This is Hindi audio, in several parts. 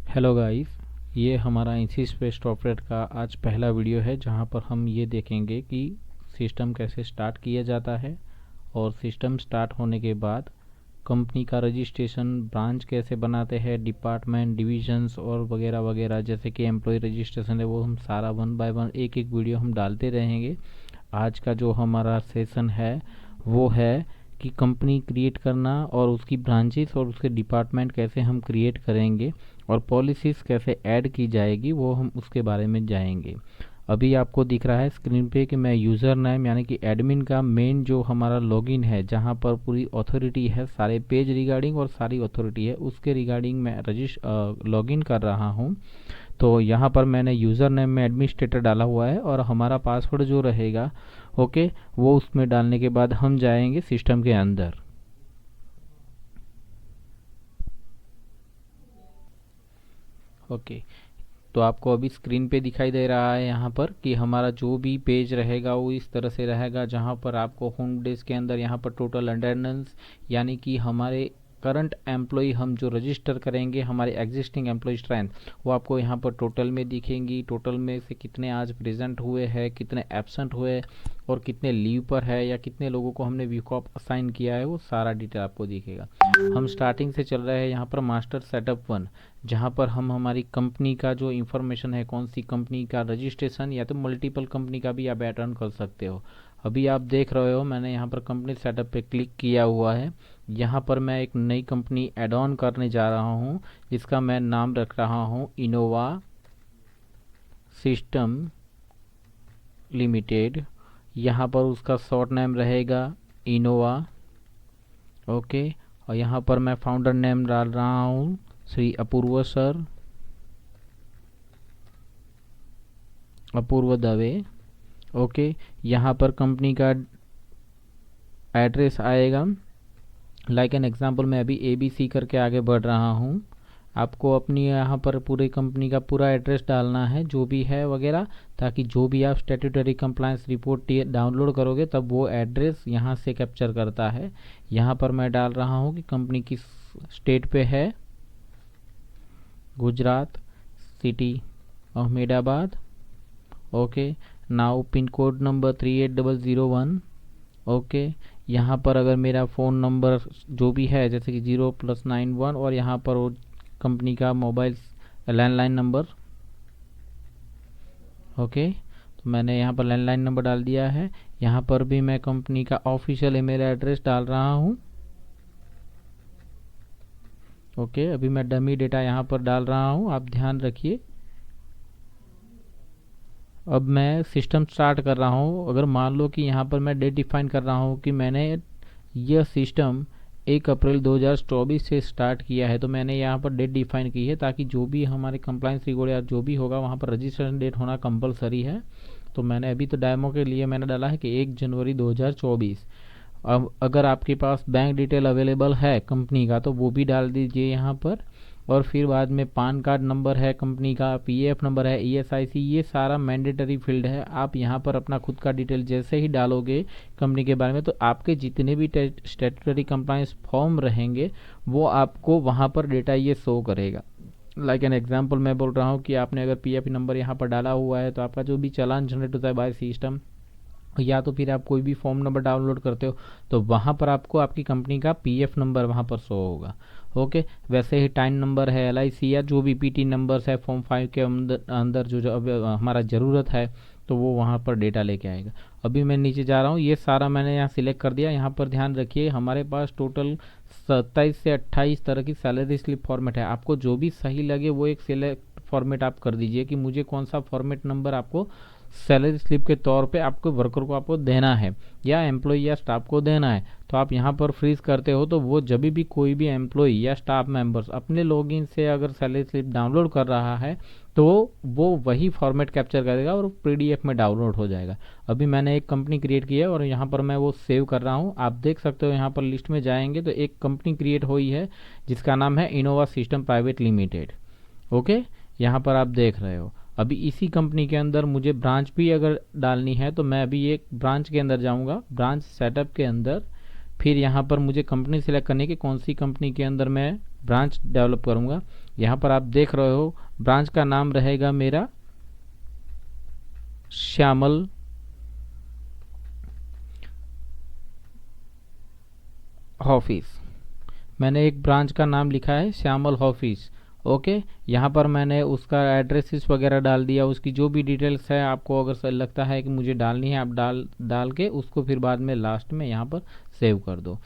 हेलो गाइस, ये हमारा इंसी स्पेस ऑपरेट का आज पहला वीडियो है जहां पर हम ये देखेंगे कि सिस्टम कैसे स्टार्ट किया जाता है और सिस्टम स्टार्ट होने के बाद कंपनी का रजिस्ट्रेशन, ब्रांच कैसे बनाते हैं, डिपार्टमेंट, डिविजन्स और वगैरह वगैरह, जैसे कि एम्प्लॉय रजिस्ट्रेशन है वो हम सारा वन बाय वन एक एक वीडियो हम डालते रहेंगे। आज का जो हमारा सेशन है वो है कि कंपनी क्रिएट करना और उसकी ब्रांचेस और उसके डिपार्टमेंट कैसे हम क्रिएट करेंगे और पॉलिसीज़ कैसे ऐड की जाएगी वो हम उसके बारे में जाएंगे। अभी आपको दिख रहा है स्क्रीन पे कि मैं यूज़र नेम यानी कि एडमिन का मेन जो हमारा लॉगिन है जहाँ पर पूरी अथॉरिटी है, सारे पेज रिगार्डिंग और सारी अथॉरिटी है उसके रिगार्डिंग मैं लॉगिन कर रहा हूँ। तो यहाँ पर मैंने यूज़र नेम में एडमिनिस्ट्रेटर डाला हुआ है और हमारा पासवर्ड जो रहेगा ओके वो उसमें डालने के बाद हम जाएंगे सिस्टम के अंदर। ओके, तो आपको अभी स्क्रीन पे दिखाई दे रहा है यहाँ पर कि हमारा जो भी पेज रहेगा वो इस तरह से रहेगा, जहाँ पर आपको होम डेस्क के अंदर यहाँ पर टोटल अटेंडेंस यानी कि हमारे करंट एम्प्लॉय हम जो रजिस्टर करेंगे, हमारे एग्जिस्टिंग एम्प्लॉय स्ट्रेंथ वो आपको यहाँ पर टोटल में दिखेंगी। टोटल में से कितने आज प्रेजेंट हुए हैं, कितने एब्सेंट हुए और कितने लीव पर है या कितने लोगों को हमने वीक ऑफ असाइन किया है, वो सारा डिटेल आपको दिखेगा। हम स्टार्टिंग से चल रहे हैं यहाँ पर मास्टर सेटअप 1, जहाँ पर हम हमारी कंपनी का जो इन्फॉर्मेशन है, कौन सी कंपनी का रजिस्ट्रेशन या तो मल्टीपल कंपनी का भी आप ऐड ऑन कर सकते हो। अभी आप देख रहे हो मैंने यहाँ पर कंपनी सेटअप पे क्लिक किया हुआ है। यहाँ पर मैं एक नई कंपनी ऐड ऑन करने जा रहा हूँ जिसका मैं नाम रख रहा हूँ इनोवा सिस्टम लिमिटेड। यहाँ पर उसका शॉर्ट नेम रहेगा इनोवा। ओके, और यहाँ पर मैं फाउंडर नेम डाल रहा हूँ श्री अपूर्व सर, अपूर्व दवे। ओके, यहाँ पर कंपनी का एड्रेस आएगा, लाइक एन एग्जांपल मैं अभी ABC करके आगे बढ़ रहा हूँ। आपको अपनी यहाँ पर पूरी कंपनी का पूरा एड्रेस डालना है जो भी है वगैरह, ताकि जो भी आप स्टैट्यूटरी कंप्लायंस रिपोर्ट डाउनलोड करोगे तब वो एड्रेस यहाँ से कैप्चर करता है। यहाँ पर मैं डाल रहा हूँ कि कंपनी किस स्टेट पे है, Gujarat, city Ahmedabad. Okay, now pin code number 38001। Okay, यहाँ पर अगर मेरा फ़ोन नंबर जो भी है जैसे कि 0+91 और यहाँ पर वो कंपनी का मोबाइल लैंडलाइन नंबर। ओके, तो मैंने यहाँ पर लैंडलाइन नंबर डाल दिया है। यहाँ पर भी मैं कंपनी का ऑफिशियल ईमेल एड्रेस डाल रहा हूँ। ओके, अभी मैं डमी डेटा यहाँ पर डाल रहा हूँ, आप ध्यान रखिए। अब मैं सिस्टम स्टार्ट कर रहा हूँ। अगर मान लो कि यहाँ पर मैं डेट डिफाइन कर रहा हूँ कि मैंने यह सिस्टम 1 अप्रैल 2024 से स्टार्ट किया है, तो मैंने यहाँ पर डेट डिफाइन की है ताकि जो भी हमारे कंप्लायंस रिकॉर्ड या जो भी होगा वहाँ पर रजिस्ट्रेशन डेट होना कंपलसरी है। तो मैंने अभी तो डेमो के लिए मैंने डाला है कि 1 जनवरी 2024। अब अगर आपके पास बैंक डिटेल अवेलेबल है कंपनी का तो वो भी डाल दीजिए यहाँ पर। और फिर बाद में पान कार्ड नंबर है कंपनी का, PF नंबर है, ESIC, ये सारा मैंडेटरी फील्ड है। आप यहाँ पर अपना खुद का डिटेल जैसे ही डालोगे कंपनी के बारे में तो आपके जितने भी स्टैट्यूटरी कंप्लायंस फॉर्म रहेंगे वो आपको वहाँ पर डेटा ये शो करेगा। लाइक एन एग्जांपल मैं बोल रहा हूँ कि आपने अगर PF नंबर यहाँ पर डाला हुआ है तो आपका जो भी चालान जनरेट होता है बाय सिस्टम, या तो फिर आप कोई भी फॉर्म नंबर डाउनलोड करते हो तो वहाँ पर आपको आपकी कंपनी का PF नंबर वहाँ पर शो होगा। ओके, वैसे ही टाइन नंबर है, LIC या जो भी PT नंबर्स है फॉर्म 5 के अंदर जो अब हमारा ज़रूरत है तो वो वहाँ पर डेटा लेके आएगा। अभी मैं नीचे जा रहा हूँ, ये सारा मैंने यहाँ सिलेक्ट कर दिया। यहाँ पर ध्यान रखिए हमारे पास टोटल 27 से 28 तरह की सैलरी स्लिप फॉर्मेट है। आपको जो भी सही लगे वो एक सिलेक्ट फॉर्मेट आप कर दीजिए कि मुझे कौन सा फॉर्मेट नंबर आपको सैलरी स्लिप के तौर पे आपको वर्कर को आपको देना है या एम्प्लॉय या स्टाफ को देना है। तो आप यहाँ पर फ्रीज करते हो तो वो जब भी कोई भी एम्प्लॉय या स्टाफ मेंबर्स अपने लॉगिन से अगर सैलरी स्लिप डाउनलोड कर रहा है तो वो वही फॉर्मेट कैप्चर करेगा और PDF में डाउनलोड हो जाएगा। अभी मैंने एक कंपनी क्रिएट की है और यहाँ पर मैं वो सेव कर रहा हूँ। आप देख सकते हो यहाँ पर लिस्ट में जाएंगे तो एक कंपनी क्रिएट हुई है जिसका नाम है Innova system private limited. Okay, यहाँ पर आप देख रहे हो। अभी इसी कंपनी के अंदर मुझे ब्रांच भी अगर डालनी है तो मैं अभी एक ब्रांच के अंदर जाऊंगा, ब्रांच सेटअप के अंदर। फिर यहाँ पर मुझे कंपनी सिलेक्ट करनी है कि कौन सी कंपनी के अंदर मैं ब्रांच डेवलप करूँगा। यहाँ पर आप देख रहे हो ब्रांच का नाम रहेगा मेरा श्यामल ऑफिस। मैंने एक ब्रांच का नाम लिखा है श्यामल ऑफिस। ओके, यहाँ पर मैंने उसका एड्रेसेस वगैरह डाल दिया, उसकी जो भी डिटेल्स है आपको अगर सही लगता है कि मुझे डालनी है आप डाल के उसको फिर बाद में लास्ट में यहाँ पर सेव कर दो।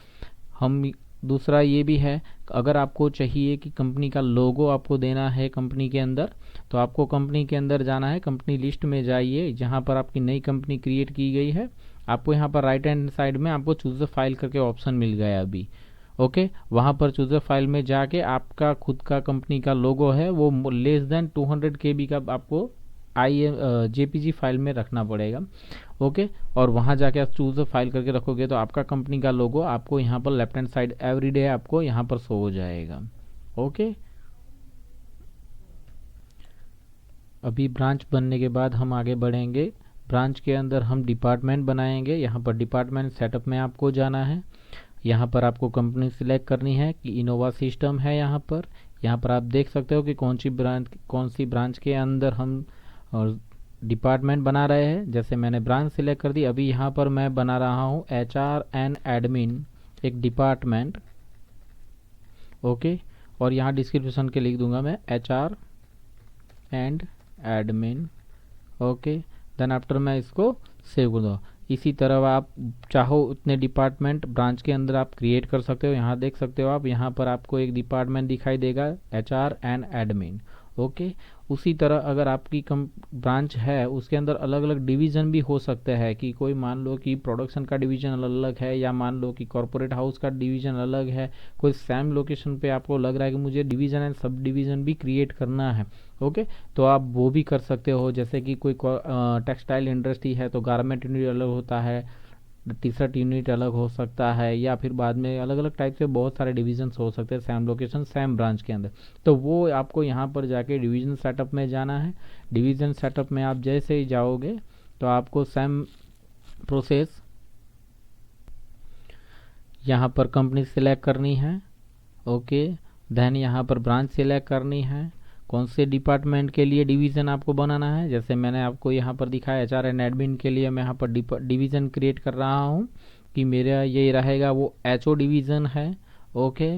हम दूसरा ये भी है, अगर आपको चाहिए कि कंपनी का लोगो आपको देना है कंपनी के अंदर, तो आपको कंपनी के अंदर जाना है, कंपनी लिस्ट में जाइए, जहाँ पर आपकी नई कंपनी क्रिएट की गई है आपको यहाँ पर राइट हैंड साइड में आपको चूज अ फाइल करके ऑप्शन मिल गया अभी। ओके, वहाँ पर चूजर फाइल में जाके आपका खुद का कंपनी का लोगो है वो लेस देन 200 KB का आपको JPG फाइल में रखना पड़ेगा। ओके, और वहाँ जाके आप चूजर फाइल करके रखोगे तो आपका कंपनी का लोगो आपको यहाँ पर लेफ्ट हैंड साइड एवरीडे आपको यहाँ पर शो हो जाएगा। ओके, अभी ब्रांच बनने के बाद हम आगे बढ़ेंगे। ब्रांच के अंदर हम डिपार्टमेंट बनाएंगे। यहाँ पर डिपार्टमेंट सेटअप में आपको जाना है। यहाँ पर आपको कंपनी सिलेक्ट करनी है कि इनोवा सिस्टम है। यहाँ पर आप देख सकते हो कि कौन सी ब्रांच के अंदर हम डिपार्टमेंट बना रहे हैं। जैसे मैंने ब्रांच सिलेक्ट कर दी, अभी यहाँ पर मैं बना रहा हूँ HR एंड एडमिन एक डिपार्टमेंट। ओके, और यहाँ डिस्क्रिप्शन के लिख दूंगा मैं HR and admin. Okay, then after मैं इसको सेव कर दूँगा। इसी तरह आप चाहो उतने डिपार्टमेंट ब्रांच के अंदर आप क्रिएट कर सकते हो। यहाँ देख सकते हो आप, यहाँ पर आपको एक डिपार्टमेंट दिखाई देगा HR एंड एडमिन। ओके, उसी तरह अगर आपकी ब्रांच है उसके अंदर अलग अलग डिवीज़न भी हो सकते हैं कि कोई मान लो कि प्रोडक्शन का डिवीज़न अलग है, या मान लो कि कॉर्पोरेट हाउस का डिवीज़न अलग है। कोई सेम लोकेशन पे आपको लग रहा है कि मुझे डिवीज़न एंड सब डिवीज़न भी क्रिएट करना है। ओके, तो आप वो भी कर सकते हो। जैसे कि कोई टेक्सटाइल इंडस्ट्री है तो गारमेंट यूनिट अलग होता है, टी शर्ट यूनिट अलग हो सकता है, या फिर बाद में अलग अलग टाइप से बहुत सारे डिवीजन्स हो सकते हैं सेम लोकेशन सेम ब्रांच के अंदर। तो वो आपको यहाँ पर जाके डिवीज़न सेटअप में जाना है। डिवीज़न सेटअप में आप जैसे ही जाओगे तो आपको सेम प्रोसेस यहाँ पर कंपनी सिलेक्ट करनी है। ओके, देन यहाँ पर ब्रांच सिलेक्ट करनी है, कौन से डिपार्टमेंट के लिए डिवीज़न आपको बनाना है। जैसे मैंने आपको यहाँ पर दिखाया HR एंड एडमिन के लिए मैं यहाँ पर डिवीज़न क्रिएट कर रहा हूँ कि मेरा ये रहेगा वो HO डिवीज़न है। ओके,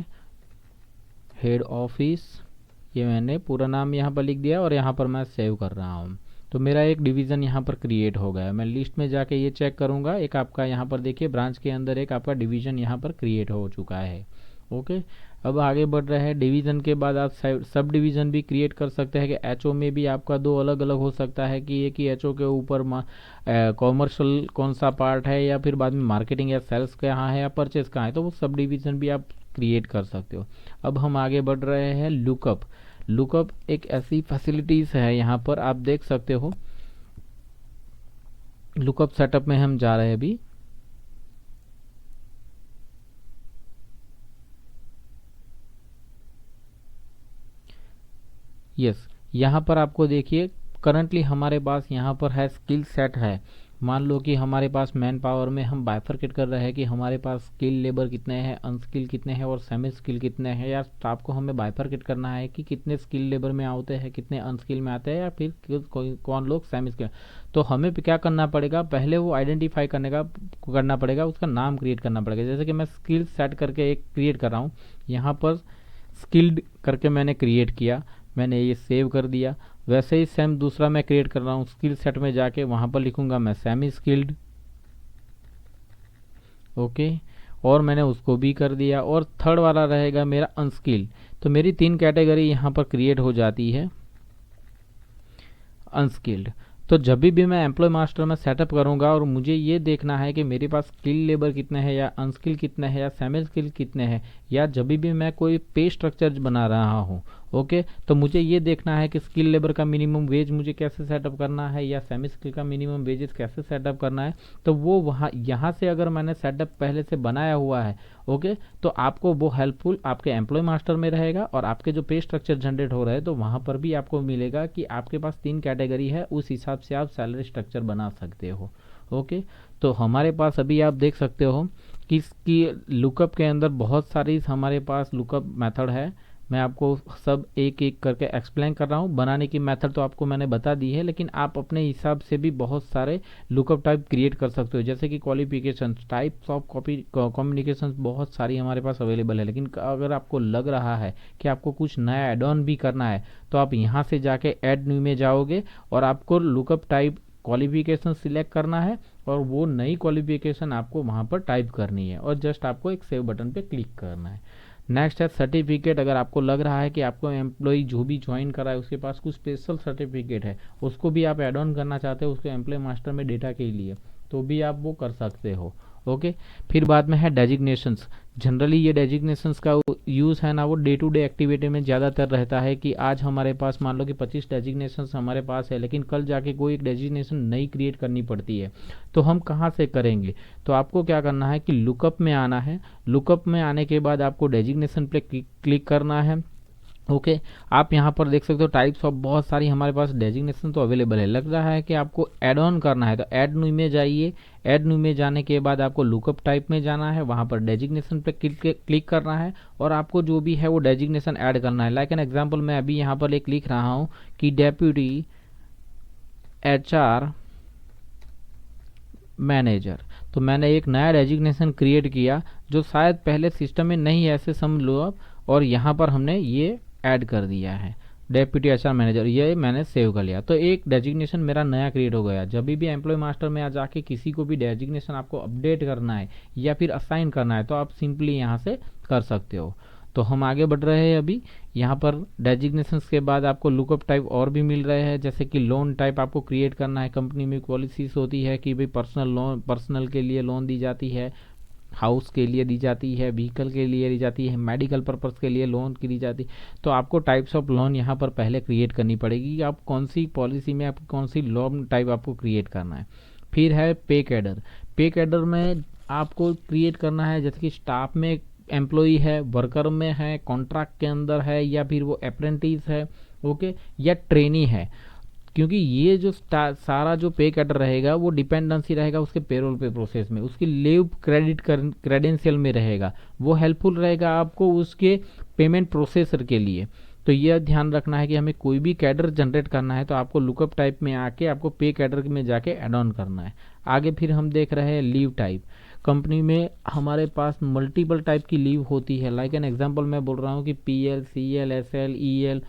हेड ऑफिस, ये मैंने पूरा नाम यहाँ पर लिख दिया और यहाँ पर मैं सेव कर रहा हूँ। तो मेरा एक डिवीज़न यहाँ पर क्रिएट हो गया। मैं लिस्ट में जाके ये चेक करूँगा, एक आपका यहाँ पर देखिए ब्रांच के अंदर एक आपका डिवीज़न यहाँ पर क्रिएट हो चुका है। ओके, अब आगे बढ़ रहे हैं। डिवीज़न के बाद आप सब डिवीज़न भी क्रिएट कर सकते हैं कि HO में भी आपका दो अलग अलग हो सकता है कि एक ही HO के ऊपर कॉमर्शियल कौन सा पार्ट है, या फिर बाद में मार्केटिंग या सेल्स कहाँ है या परचेस कहाँ है, तो वो सब डिवीज़न भी आप क्रिएट कर सकते हो। अब हम आगे बढ़ रहे हैं। लुकअप एक ऐसी फैसिलिटीज़ है, यहाँ पर आप देख सकते हो। लुकअप सेटअप में हम जा रहे हैं अभी। यस, यहाँ पर आपको देखिए करंटली हमारे पास यहाँ पर है स्किल सेट है। मान लो कि हमारे पास मैन पावर में हम बाइफरकेट कर रहे हैं कि हमारे पास स्किल लेबर कितने हैं, अनस्किल कितने हैं और सेमी स्किल कितने हैं, या स्टाफ को हमें बाइफरकेट करना है कि कितने स्किल लेबर में आते हैं, कितने अनस्किल में आते हैं, या फिर कौन लोग सेमी स्किल। तो हमें क्या करना पड़ेगा, पहले वो आइडेंटिफाई करना पड़ेगा, उसका नाम क्रिएट करना पड़ेगा। जैसे कि मैं स्किल सेट करके एक क्रिएट कर रहा हूँ, यहाँ पर स्किल्ड करके मैंने क्रिएट किया, मैंने ये सेव कर दिया। वैसे ही सेम दूसरा मैं क्रिएट कर रहा हूँ, स्किल सेट में जाके वहाँ पर लिखूंगा मैं सेमी स्किल्ड। ओके, और मैंने उसको भी कर दिया। और थर्ड वाला रहेगा मेरा अनस्किल्ड। तो मेरी 3 कैटेगरी यहाँ पर क्रिएट हो जाती है अनस्किल्ड। तो जब भी मैं एम्प्लॉय मास्टर में सेटअप करूंगा और मुझे ये देखना है कि मेरे पास स्किल लेबर कितने हैं, या अनस्किल कितने हैं, या सेमी स्किल कितने हैं, या जब भी मैं कोई पे स्ट्रक्चर बना रहा हूँ, ओके, तो मुझे ये देखना है कि स्किल लेबर का मिनिमम वेज मुझे कैसे सेटअप करना है, या सेमी स्किल का मिनिमम वेजेस कैसे सेटअप करना है। तो वो वहाँ यहाँ से अगर मैंने सेटअप पहले से बनाया हुआ है, ओके, तो आपको वो हेल्पफुल आपके एम्प्लॉय मास्टर में रहेगा। और आपके जो पे स्ट्रक्चर जनरेट हो रहे हैं तो वहाँ पर भी आपको मिलेगा कि आपके पास 3 कैटेगरी है, उस हिसाब से आप सैलरी स्ट्रक्चर बना सकते हो। ओके, तो हमारे पास अभी आप देख सकते हो कि इसकी लुकअप के अंदर बहुत सारी हमारे पास लुकअप मेथड है। मैं आपको सब एक एक करके एक्सप्लेन कर रहा हूँ। बनाने की मेथड तो आपको मैंने बता दी है, लेकिन आप अपने हिसाब से भी बहुत सारे लुकअप टाइप क्रिएट कर सकते हो। जैसे कि qualification, types of copy communication बहुत सारी हमारे पास अवेलेबल है, लेकिन अगर आपको लग रहा है कि आपको कुछ नया एड ऑन भी करना है तो आप यहाँ से जाके ऐड न्यू में जाओगे और आपको लुकअप टाइप क्वालिफिकेशन सिलेक्ट करना है और वो नई क्वालिफिकेशन आपको वहाँ पर टाइप करनी है और जस्ट आपको एक सेव बटन पे क्लिक करना है। नेक्स्ट है सर्टिफिकेट। अगर आपको लग रहा है कि आपको एम्प्लॉय जो भी ज्वाइन कर रहा है उसके पास कुछ स्पेशल सर्टिफिकेट है, उसको भी आप ऐड ऑन करना चाहते हो उसको एम्प्लॉय मास्टर में डेटा के लिए, तो भी आप वो कर सकते हो। ओके। फिर बाद में है डेजिग्नेशंस। जनरली ये डेजिग्नेशंस का यूज़ है ना, वो डे टू डे एक्टिविटी में ज़्यादातर रहता है कि आज हमारे पास मान लो कि 25 डेजिग्नेशंस हमारे पास है, लेकिन कल जाके कोई एक डेजिग्नेशन नई क्रिएट करनी पड़ती है, तो हम कहाँ से करेंगे? तो आपको क्या करना है कि लुकअप में आना है। लुकअप में आने के बाद आपको डेजिग्नेशन पे क्लिक करना है। ओके। आप यहाँ पर देख सकते हो टाइप्स ऑफ बहुत सारी हमारे पास डेजिग्नेशन तो अवेलेबल है। लग रहा है कि आपको ऐड ऑन करना है तो ऐड न्यू में जाइए। ऐड न्यू में जाने के बाद आपको लुकअप टाइप में जाना है, वहाँ पर डेजिग्नेशन पे क्लिक करना है और आपको जो भी है वो डेजिग्नेशन ऐड करना है। लाइक एन एग्जांपल मैं अभी यहाँ पर एक लिख रहा हूँ कि डेप्यूटी HR मैनेजर। तो मैंने एक नया डेजिग्नेशन क्रिएट किया जो शायद पहले सिस्टम में नहीं है, ऐसे समझ लो आप, और यहाँ पर हमने ये ऐड कर दिया है डेप्यूटी HR मैनेजर, ये मैंने सेव कर लिया। तो एक डेजिग्नेशन मेरा नया क्रिएट हो गया। जब भी एम्प्लॉय मास्टर में आ जाके किसी को भी डेजिग्नेशन आपको अपडेट करना है या फिर असाइन करना है तो आप सिंपली यहाँ से कर सकते हो। तो हम आगे बढ़ रहे हैं। अभी यहाँ पर डेजिग्नेशंस के बाद आपको लुकअप टाइप और भी मिल रहे हैं, जैसे कि लोन टाइप आपको क्रिएट करना है। कंपनी में पॉलिसीज होती है कि भाई पर्सनल लोन, पर्सनल के लिए लोन दी जाती है, हाउस के लिए दी जाती है, व्हीकल के लिए दी जाती है, मेडिकल पर्पस के लिए लोन की दी जाती है। तो आपको टाइप्स ऑफ लोन यहाँ पर पहले क्रिएट करनी पड़ेगी कि आप कौन सी पॉलिसी में आप कौन सी लोन टाइप आपको क्रिएट करना है। फिर है पे कैडर। पे कैडर में आपको क्रिएट करना है जैसे कि स्टाफ में एम्प्लॉई है, वर्कर में है, कॉन्ट्रैक्ट के अंदर है, या फिर वो अप्रेंटिस है, ओके, या ट्रेनी है। क्योंकि ये जो सारा जो पे कैडर रहेगा वो डिपेंडेंसी रहेगा उसके पेरोल पे प्रोसेस में, उसकी लीव क्रेडिट क्रेडेंशियल में रहेगा, वो हेल्पफुल रहेगा आपको उसके पेमेंट प्रोसेसर के लिए। तो यह ध्यान रखना है कि हमें कोई भी कैडर जनरेट करना है तो आपको लुकअप टाइप में आके आपको पे कैडर में जाके ऐड ऑन करना है। आगे फिर हम देख रहे हैं लीव टाइप। कंपनी में हमारे पास मल्टीपल टाइप की लीव होती है। लाइक एन एग्जांपल मैं बोल रहा हूँ कि PL, CL, SL, EL,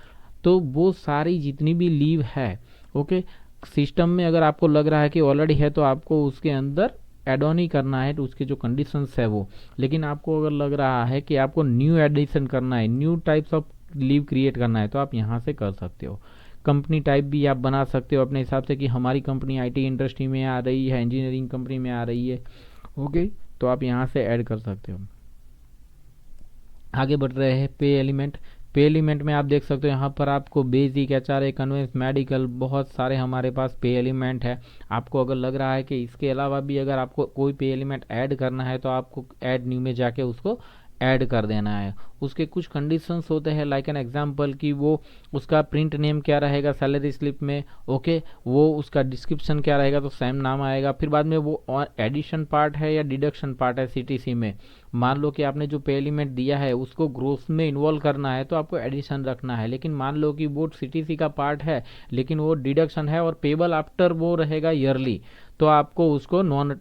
तो वो सारी जितनी भी लीव है, ओके, सिस्टम में अगर आपको लग रहा है कि ऑलरेडी है तो आपको उसके अंदर एड ऑन ही करना है, तो उसके जो कंडीशंस है वो। लेकिन आपको अगर लग रहा है कि आपको न्यू एडिशन करना है, new types of leave create करना है, तो आप यहाँ से कर सकते हो। कंपनी टाइप भी आप बना सकते हो अपने हिसाब से कि हमारी कंपनी IT इंडस्ट्री में आ रही है, इंजीनियरिंग कंपनी में आ रही है, ओके, तो आप यहाँ से ऐड कर सकते हो। आगे बढ़ रहे हैं पे एलिमेंट। पे एलिमेंट में आप देख सकते हो यहाँ पर आपको बेसिक, HRA, कन्वेंस, मेडिकल, बहुत सारे हमारे पास पे एलिमेंट है। आपको अगर लग रहा है कि इसके अलावा भी अगर आपको कोई पे एलिमेंट ऐड करना है तो आपको ऐड न्यू में जाके उसको ऐड कर देना है। उसके कुछ कंडीशंस होते हैं, लाइक एन एग्जांपल कि वो उसका प्रिंट नेम क्या रहेगा सैलरी स्लिप में, ओके, वो उसका डिस्क्रिप्शन क्या रहेगा तो सेम नाम आएगा। फिर बाद में वो एडिशन पार्ट है या डिडक्शन पार्ट है CTC में। मान लो कि आपने जो पे एलिमेंट दिया है उसको ग्रोथ में इन्वॉल्व करना है तो आपको एडिशन रखना है। लेकिन मान लो कि वो CTC का पार्ट है लेकिन वो डिडक्शन है और पेबल आफ्टर वो रहेगा ईयरली, तो आपको उसको नॉन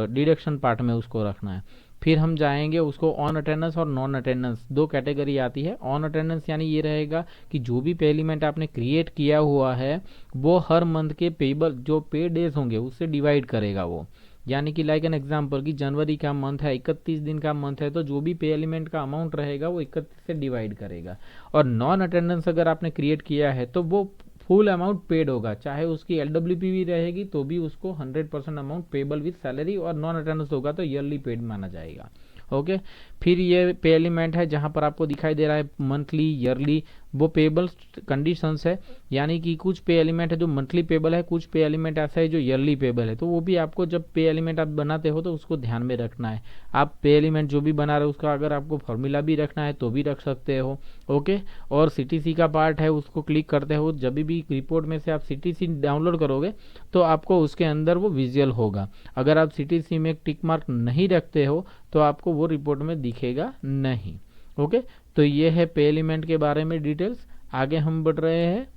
डिडक्शन पार्ट में उसको रखना है। फिर हम जाएंगे उसको ऑन अटेंडेंस और नॉन अटेंडेंस, दो कैटेगरी आती है। ऑन अटेंडेंस यानी ये रहेगा कि जो भी पे एलिमेंट आपने क्रिएट किया हुआ है वो हर मंथ के पेबल जो पे डेज होंगे उससे डिवाइड करेगा वो। यानी कि लाइक एन एग्जांपल कि जनवरी का मंथ है, 31 दिन का मंथ है, तो जो भी पे एलिमेंट का अमाउंट रहेगा वो 31 से डिवाइड करेगा। और नॉन अटेंडेंस अगर आपने क्रिएट किया है तो वो फुल अमाउंट पेड होगा, चाहे उसकी LWP भी रहेगी तो भी उसको 100% अमाउंट पेबल विद सैलरी, और नॉन अटेंडेंस होगा तो ईयरली पेड माना जाएगा। ओके। फिर ये पे एलिमेंट है जहां पर आपको दिखाई दे रहा है मंथली, ईयरली, वो पेबल कंडीशंस है। यानी कि कुछ पे एलिमेंट है जो मंथली पेबल है, कुछ पे एलिमेंट ऐसा है जो ईयरली पेबल है, तो वो भी आपको जब पे एलिमेंट आप बनाते हो तो उसको ध्यान में रखना है। आप पे एलिमेंट जो भी बना रहे हो उसका अगर आपको फॉर्मूला भी रखना है तो भी रख सकते हो, ओके। और CTC का पार्ट है उसको क्लिक करते हो, जब भी रिपोर्ट में से आप CTC डाउनलोड करोगे तो आपको उसके अंदर वो विजुअल होगा। अगर आप CTC में टिक मार्क नहीं रखते हो तो आपको वो रिपोर्ट में दिखेगा नहीं। ओके, तो ये है पे एलिमेंट के बारे में डिटेल्स। आगे हम बढ़ रहे हैं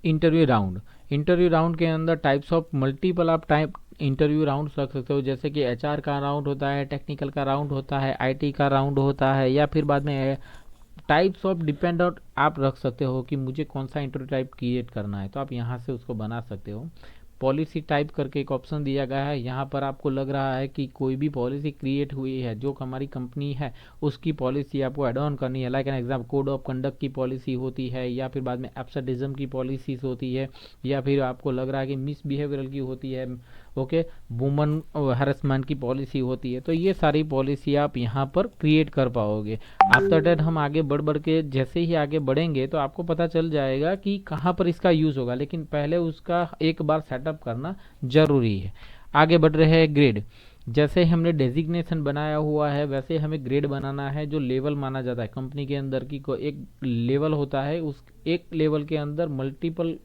इंटरव्यू राउंड। इंटरव्यू राउंड के अंदर टाइप्स ऑफ मल्टीपल आप टाइप इंटरव्यू राउंड रख सकते हो, जैसे कि एचआर का राउंड होता है, टेक्निकल का राउंड होता है, आईटी का राउंड होता है, या फिर बाद में टाइप्स ऑफ डिपेंडेंट आप रख सकते हो कि मुझे कौन सा इंटरव्यू टाइप क्रिएट करना है, तो आप यहाँ से उसको बना सकते हो। पॉलिसी टाइप करके एक ऑप्शन दिया गया है, यहाँ पर आपको लग रहा है कि कोई भी पॉलिसी क्रिएट हुई है जो हमारी कंपनी है उसकी पॉलिसी आपको एड ऑन करनी है। Like an example, code of conduct की पॉलिसी होती है, या फिर बाद में एब्सेंटिज्म की पॉलिसीज होती है, या फिर आपको लग रहा है कि मिसबिहेवियरल की होती है, ओके, वुमन हैरेसमेंट की पॉलिसी होती है। तो ये सारी पॉलिसी आप यहाँ पर क्रिएट कर पाओगे। आफ्टर दैट हम आगे बढ़ के जैसे ही आगे बढ़ेंगे तो आपको पता चल जाएगा कि कहाँ पर इसका यूज़ होगा, लेकिन पहले उसका एक बार सेटअप करना ज़रूरी है। आगे बढ़ रहे हैं ग्रेड। जैसे हमने डेजिग्नेशन बनाया हुआ है वैसे हमें ग्रेड बनाना है, जो लेवल माना जाता है कंपनी के अंदर की को एक लेवल होता है, उस एक लेवल के अंदर मल्टीपल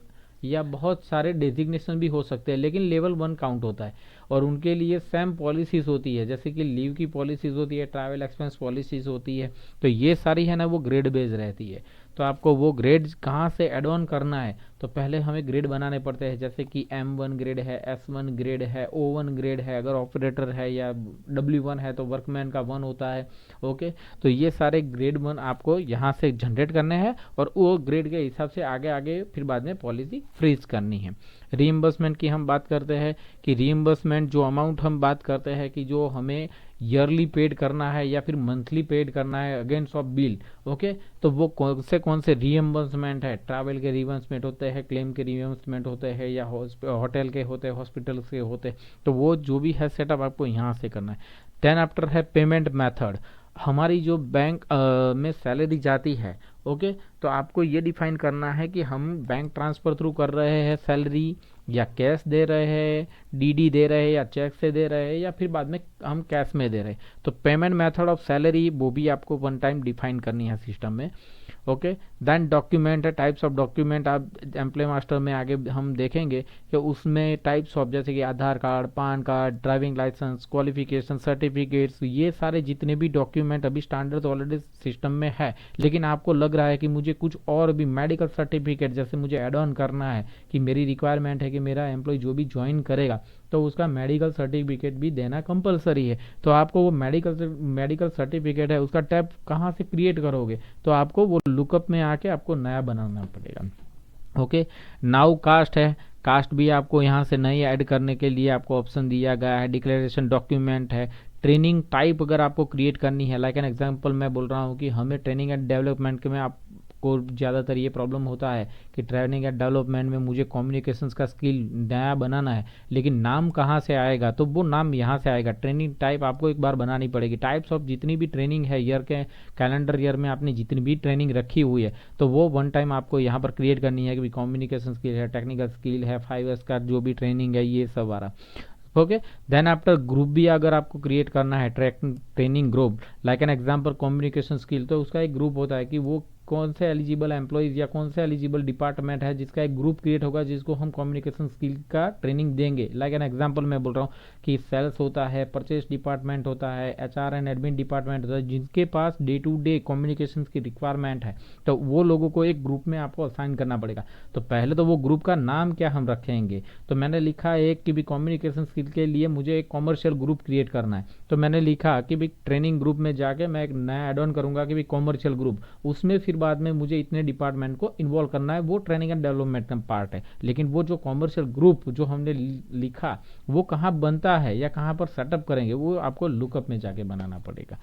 या बहुत सारे डेजिग्नेशन भी हो सकते हैं, लेकिन लेवल 1 काउंट होता है और उनके लिए सेम पॉलिसीज होती है, जैसे कि लीव की पॉलिसीज होती है, ट्रैवल एक्सपेंस पॉलिसीज होती है। तो ये सारी है ना वो ग्रेड बेस्ड रहती है। तो आपको वो ग्रेड कहाँ से एड ऑन करना है, तो पहले हमें ग्रेड बनाने पड़ते हैं, जैसे कि M1 ग्रेड है, S1 ग्रेड है, O1 ग्रेड है, अगर ऑपरेटर है, या W1 है तो वर्कमैन का 1 होता है। ओके, तो ये सारे ग्रेड 1 आपको यहाँ से जनरेट करने हैं और वो ग्रेड के हिसाब से आगे आगे फिर बाद में पॉलिसी फ्रीज करनी है। रीइंबर्समेंट की हम बात करते हैं कि रीइंबर्समेंट जो अमाउंट हम बात करते हैं कि जो हमें ईयरली पेड करना है या फिर मंथली पेड करना है अगेंस्ट ऑफ बिल। ओके, तो वो कौन से रीइंबर्समेंट है, ट्रैवल के रीइंबर्समेंट होते हैं, क्लेम के रीइंबर्समेंट होते हैं, या होटल के होते हैं, हॉस्पिटल के होते हैं, तो वो जो भी है सेटअप आपको यहाँ से करना है। देन आफ्टर है पेमेंट मेथड। हमारी जो बैंक में सैलरी जाती है, ओके, तो आपको ये डिफाइन करना है कि हम बैंक ट्रांसफ़र थ्रू कर रहे हैं सैलरी, या कैश दे रहे हैं, डीडी दे रहे हैं, या चेक से दे रहे हैं, या फिर बाद में हम कैश में दे रहे हैं। तो पेमेंट मेथड ऑफ सैलरी वो भी आपको वन टाइम डिफाइन करनी है सिस्टम में। ओके, देन डॉक्यूमेंट है, टाइप्स ऑफ डॉक्यूमेंट आप एम्प्लॉय मास्टर में आगे हम देखेंगे कि उसमें टाइप्स ऑफ जैसे कि Aadhaar card, PAN card, driving licence, qualification certificates, ये सारे जितने भी डॉक्यूमेंट अभी स्टैंडर्ड ऑलरेडी सिस्टम में है, लेकिन आपको लग रहा है कि मुझे कुछ और भी मेडिकल सर्टिफिकेट जैसे मुझे एड ऑन करना है, कि मेरी रिक्वायरमेंट है कि मेरा एम्प्लॉय जो भी ज्वाइन करेगा तो उसका मेडिकल सर्टिफिकेट भी देना कंपलसरी है। तो आपको वो मेडिकल सर्टिफिकेट है उसका टैब कहाँ से क्रिएट करोगे, तो आपको वो लुकअप में आके आपको नया बनाना पड़ेगा। ओके, नाउ कास्ट है, कास्ट भी आपको यहाँ से नई ऐड करने के लिए आपको ऑप्शन दिया गया है। डिक्लेरेशन डॉक्यूमेंट है। ट्रेनिंग टाइप अगर आपको क्रिएट करनी है, लाइक एन एग्जांपल मैं बोल रहा हूँ कि हमें ट्रेनिंग एंड डेवलपमेंट में आपको ज़्यादातर ये प्रॉब्लम होता है कि ट्रेनिंग एंड डेवलपमेंट में मुझे कम्युनिकेशंस का स्किल नया बनाना है, लेकिन नाम कहाँ से आएगा, तो वो नाम यहाँ से आएगा। ट्रेनिंग टाइप आपको एक बार बनानी पड़ेगी। टाइप्स ऑफ जितनी भी ट्रेनिंग है ईयर के कैलेंडर ईयर में आपने जितनी भी ट्रेनिंग रखी हुई है, तो वो वन टाइम आपको यहाँ पर क्रिएट करनी है कि कम्युनिकेशन स्किल है, टेक्निकल स्किल है, 5S का जो भी ट्रेनिंग है, ये सब आ रहा। ओके, देन आफ्टर ग्रुप भी अगर आपको क्रिएट करना है, training group, like an example communication skill, तो उसका एक ग्रुप होता है कि वो कौन से एलिजिबल एम्प्लॉयज़ या कौन से एलिजिबल डिपार्टमेंट है जिसका एक ग्रुप क्रिएट होगा जिसको हम कम्युनिकेशन स्किल का ट्रेनिंग देंगे। लाइक एन एग्जांपल मैं बोल रहा हूँ कि सेल्स होता है, परचेस डिपार्टमेंट होता है, HR एंड एडमिन डिपार्टमेंट होता है, जिनके पास डे टू डे कम्युनिकेशन की रिक्वायरमेंट है, तो वो लोगों को एक ग्रुप में आपको असाइन करना पड़ेगा। तो पहले तो वो ग्रुप का नाम क्या हम रखेंगे, तो मैंने लिखा एक कि भी कम्युनिकेशन स्किल के लिए मुझे एक कॉमर्शियल ग्रुप क्रिएट करना है, तो मैंने लिखा कि भी ट्रेनिंग ग्रुप में जाके मैं एक नया एड ऑन करूंगा कि भी कॉमर्शियल ग्रुप, उसमें फिर बाद में मुझे इतने डिपार्टमेंट को इन्वॉल्व करना है, वो ट्रेनिंग एंड डेवलपमेंट का पार्ट है। लेकिन वो जो कॉमर्शियल ग्रुप जो हमने लिखा वो कहाँ बनता है या कहाँ पर सेटअप करेंगे, वो आपको लुकअप में जाके बनाना पड़ेगा।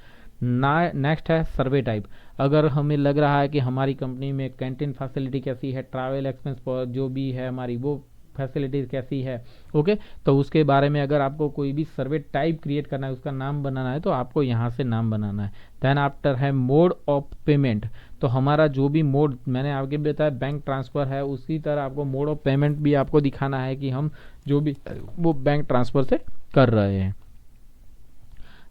नेक्स्ट है सर्वे टाइप। अगर हमें लग रहा है कि हमारी कंपनी में कैंटीन फैसिलिटी कैसी है, ट्रैवल एक्सपेंस जो भी है हमारी वो फैसिलिटीज़ कैसी है, ओके, तो उसके बारे में अगर आपको कोई भी सर्वे टाइप क्रिएट करना है, उसका नाम बनाना है, तो आपको यहाँ से नाम बनाना है। देन आफ्टर है मोड ऑफ पेमेंट। तो हमारा जो भी मोड मैंने आगे बताया बैंक ट्रांसफ़र है, उसी तरह आपको मोड ऑफ पेमेंट भी आपको दिखाना है कि हम जो भी वो बैंक ट्रांसफ़र से कर रहे हैं।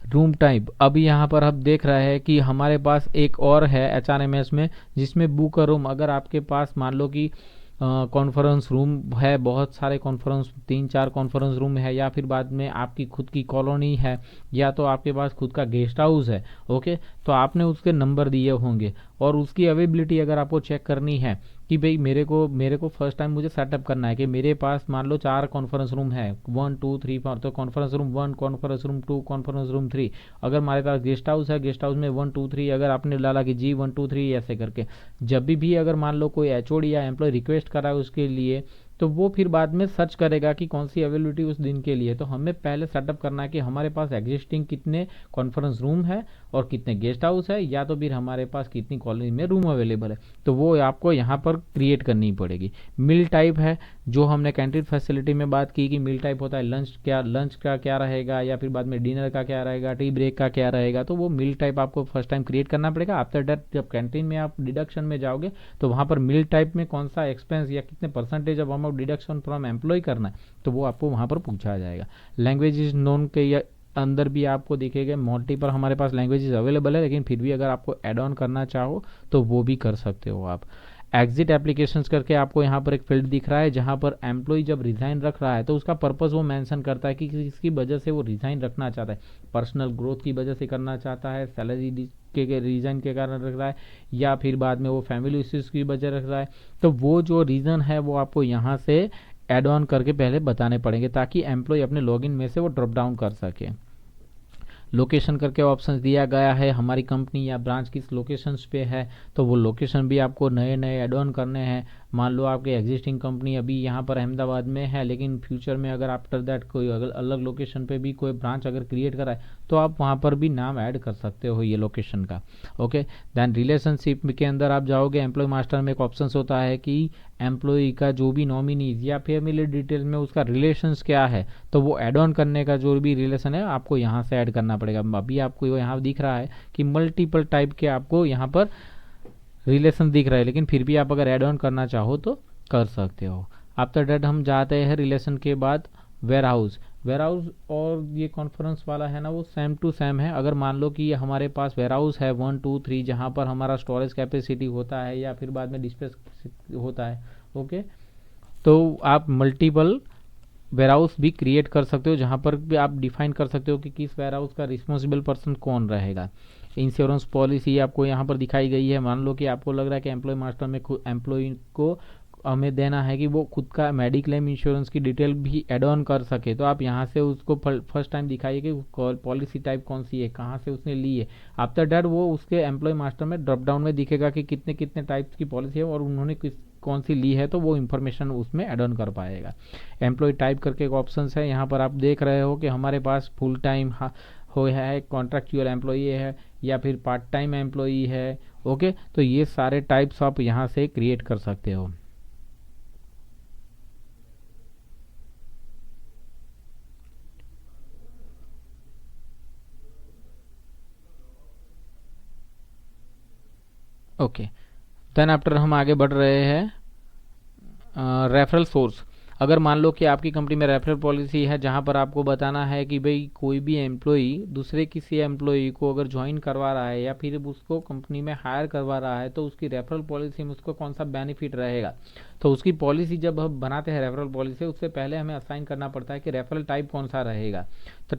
रूम टाइप, अभी यहाँ पर हम देख रहे हैं कि हमारे पास एक और है HRMS में जिसमें बुक रूम। अगर आपके पास मान लो कि कॉन्फ्रेंस रूम है, बहुत सारे कॉन्फ्रेंस, 3-4 कॉन्फ्रेंस रूम है, या फिर बाद में आपकी खुद की कॉलोनी है, या तो आपके पास खुद का गेस्ट हाउस है। ओके, तो आपने उसके नंबर दिए होंगे और उसकी अवेलेबिलिटी अगर आपको चेक करनी है कि भाई मेरे को फर्स्ट टाइम मुझे सेटअप करना है कि मेरे पास मान लो 4 कॉन्फ्रेंस रूम है, 1 2 3 4, तो conference room 1, conference room 2, conference room 3। अगर हमारे पास गेस्ट हाउस है, गेस्ट हाउस में 1 2 3, अगर आपने डाला कि जी 1 2 3 ऐसे करके, जब भी अगर मान लो कोई एचओडी या एम्प्लॉय रिक्वेस्ट करा है उसके लिए, तो वो फिर बाद में सर्च करेगा कि कौन सी अवेलेबिलिटी उस दिन के लिए। तो हमें पहले सेटअप करना है कि हमारे पास एग्जिस्टिंग कितने कॉन्फ्रेंस रूम है और कितने गेस्ट हाउस है, या तो फिर हमारे पास कितनी कॉलोनी में रूम अवेलेबल है, तो वो आपको यहाँ पर क्रिएट करनी पड़ेगी। मिल टाइप है, जो हमने कैंटीन फैसिलिटी में बात की कि मिल टाइप होता है लंच का क्या रहेगा, या फिर बाद में डिनर का क्या रहेगा, टी ब्रेक का क्या रहेगा, तो वो मिल टाइप आपको फर्स्ट टाइम क्रिएट करना पड़ेगा। आफ्टर दैट जब कैंटीन में आप डिडक्शन में जाओगे तो वहाँ पर मिल टाइप में कौन सा एक्सपेंस या कितने percentage of amount deduction from employ करना है, तो वो आपको वहाँ पर पूछा जाएगा। लैंग्वेज इज नॉन के अंदर भी आपको दिखेगा मल्टीपल हमारे पास लैंग्वेजेस अवेलेबल है, लेकिन फिर भी अगर आपको ऐड ऑन करना चाहो तो वो भी कर सकते हो आप। एग्जिट एप्लीकेशंस करके आपको यहाँ पर एक फील्ड दिख रहा है, जहाँ पर एम्प्लॉय जब रिजाइन रख रहा है तो उसका पर्पस वो मेंशन करता है कि किसकी वजह से वो रिजाइन रखना चाहता है। पर्सनल ग्रोथ की वजह से करना चाहता है, सैलरी के रीजन के कारण रख रहा है, या फिर बाद में वो फैमिली इश्यूज की वजह रख रहा है। तो वो जो रीज़न है वो आपको यहाँ से एड ऑन करके पहले बताने पड़ेंगे, ताकि एम्प्लॉय अपने लॉगिन में से वो ड्रॉप डाउन कर सके। लोकेशन करके ऑप्शन दिया गया है, हमारी कंपनी या ब्रांच किस लोकेशन पे है, तो वो लोकेशन भी आपको नए नए एड ऑन करने हैं। मान लो आपकी एग्जिस्टिंग कंपनी अभी यहाँ पर अहमदाबाद में है, लेकिन फ्यूचर में अगर आफ्टर दैट कोई अगर अलग लोकेशन पे भी कोई ब्रांच अगर क्रिएट कराए तो आप वहाँ पर भी नाम ऐड कर सकते हो ये लोकेशन का। ओके, देन रिलेशनशिप के अंदर आप जाओगे, एम्प्लॉय मास्टर में एक ऑप्शन होता है कि एम्प्लॉय का जो भी नॉमिनीज या फैमिली डिटेल में उसका रिलेशंस क्या है, तो वो ऐड ऑन करने का जो भी रिलेशन है आपको यहाँ से ऐड करना पड़ेगा। अभी आपको यहाँ दिख रहा है कि मल्टीपल टाइप के आपको यहाँ पर रिलेशन दिख रहा है, लेकिन फिर भी आप अगर ऐड ऑन करना चाहो तो कर सकते हो। आफ्टर डेट हम जाते हैं रिलेशन के बाद वेयर हाउस। वेयर हाउस और ये कॉन्फ्रेंस वाला है ना, वो सेम टू सेम है। अगर मान लो कि हमारे पास वेयर हाउस है 1 2 3, जहाँ पर हमारा स्टोरेज कैपेसिटी होता है या फिर बाद में डिस्प्ले होता है। ओके, तो आप मल्टीपल वेयर हाउस भी क्रिएट कर सकते हो, जहाँ पर भी आप डिफाइन कर सकते हो कि किस वेयर हाउस का रिस्पॉन्सिबल पर्सन कौन रहेगा। इंश्योरेंस पॉलिसी आपको यहाँ पर दिखाई गई है। मान लो कि आपको लग रहा है कि एम्प्लॉय मास्टर में एम्प्लॉय को हमें देना है कि वो खुद का मेडिक्लेम इंश्योरेंस की डिटेल भी एड ऑन कर सके, तो आप यहाँ से उसको फर्स्ट टाइम दिखाइए कि पॉलिसी टाइप कौन सी है, कहाँ से उसने ली है। आफ्टर डेट वो उसके एम्प्लॉय मास्टर में ड्रॉप डाउन में दिखेगा कि कितने कितने टाइप्स की पॉलिसी है और उन्होंने किस कौन सी ली है, तो वो इन्फॉर्मेशन उसमें ऐड ऑन कर पाएगा। एम्प्लॉय टाइप करके एक ऑप्शन है, यहाँ पर आप देख रहे हो कि हमारे पास फुल टाइम हो है, कॉन्ट्रैक्चुअल एम्प्लॉई है, या फिर पार्ट टाइम एम्प्लॉई है। ओके, तो ये सारे टाइप्स आप यहाँ से क्रिएट कर सकते हो। ओके, देन आफ्टर हम आगे बढ़ रहे हैं रेफरल सोर्स। अगर मान लो कि आपकी कंपनी में रेफरल पॉलिसी है, जहां पर आपको बताना है कि भाई कोई भी एम्प्लॉई दूसरे किसी एम्प्लॉई को अगर ज्वाइन करवा रहा है या फिर उसको कंपनी में हायर करवा रहा है, तो उसकी रेफरल पॉलिसी में उसको कौन सा बेनिफिट रहेगा। तो उसकी पॉलिसी जब हम बनाते हैं रेफरल पॉलिसी, उससे पहले हमें असाइन करना पड़ता है कि रेफरल टाइप कौन सा रहेगा। तो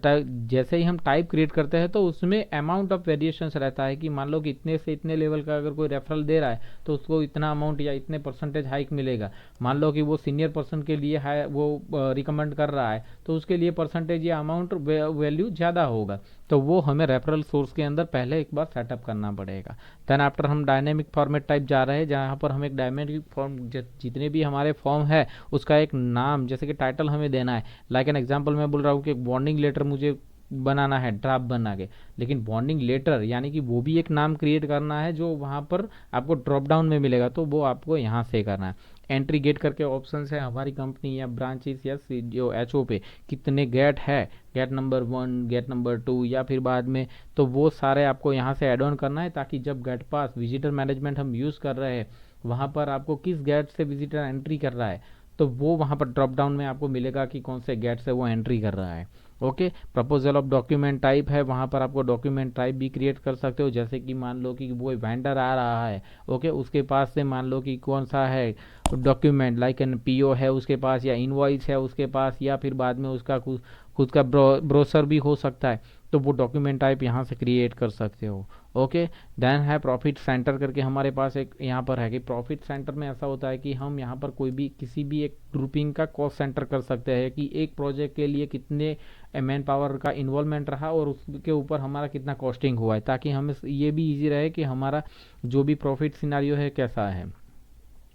जैसे ही हम टाइप क्रिएट करते हैं तो उसमें अमाउंट ऑफ वेरिएशंस रहता है कि मान लो कि इतने से इतने लेवल का अगर कोई रेफरल दे रहा है तो उसको इतना अमाउंट या इतने परसेंटेज हाइक मिलेगा। मान लो कि वो सीनियर पर्सन के लिए है, वो रिकमेंड कर रहा है, तो उसके लिए परसेंटेज या अमाउंट वैल्यू ज़्यादा होगा। तो वो हमें रेफरल सोर्स के अंदर पहले एक बार सेटअप करना पड़ेगा। देन आफ्टर हम डायनेमिक फॉर्मेट टाइप जा रहे हैं, जहाँ पर हम एक डायनेमिक फॉर्म जितने भी हमारे फॉर्म है उसका एक नाम जैसे कि टाइटल हमें देना है। लाइक एन एग्जांपल मैं बोल रहा हूँ कि एक वार्निंग लेटर मुझे बनाना है ड्राफ्ट बना के, लेकिन बॉन्डिंग लेटर यानी कि वो भी एक नाम क्रिएट करना है जो वहाँ पर आपको ड्रॉप डाउन में मिलेगा, तो वो आपको यहाँ से करना है। एंट्री गेट करके ऑप्शन है, हमारी कंपनी या ब्रांचेस या जो एचओ पे कितने गेट है, गेट नंबर 1, गेट नंबर 2 या फिर बाद में, तो वो सारे आपको यहाँ से ऐड ऑन करना है, ताकि जब गेट पास विजिटर मैनेजमेंट हम यूज़ कर रहे हैं वहाँ पर आपको किस गेट से विजिटर एंट्री कर रहा है, तो वो वहाँ पर ड्रॉप डाउन में आपको मिलेगा कि कौन से गेट से वो एंट्री कर रहा है। Okay, proposal of document type है, वहाँ पर आपको डॉक्यूमेंट टाइप भी क्रिएट कर सकते हो, जैसे कि मान लो कि वो वेंडर आ रहा है, ओके, उसके पास से मान लो कि कौन सा है डॉक्यूमेंट लाइक एन पीओ है उसके पास, या इनवॉइस है उसके पास, या फिर बाद में उसका खुद का ब्रोशर भी हो सकता है, तो वो डॉक्यूमेंट टाइप यहाँ से क्रिएट कर सकते हो। ओके, देन है प्रॉफिट सेंटर करके हमारे पास एक यहाँ पर है कि प्रॉफिट सेंटर में ऐसा होता है कि हम यहाँ पर कोई भी किसी भी एक ग्रुपिंग का कॉस्ट सेंटर कर सकते हैं कि एक प्रोजेक्ट के लिए कितने मैन पावर का इन्वॉल्वमेंट रहा और उसके ऊपर हमारा कितना कॉस्टिंग हुआ है, ताकि हमें ये भी इजी रहे कि हमारा जो भी प्रॉफिट सिनारियो है कैसा है।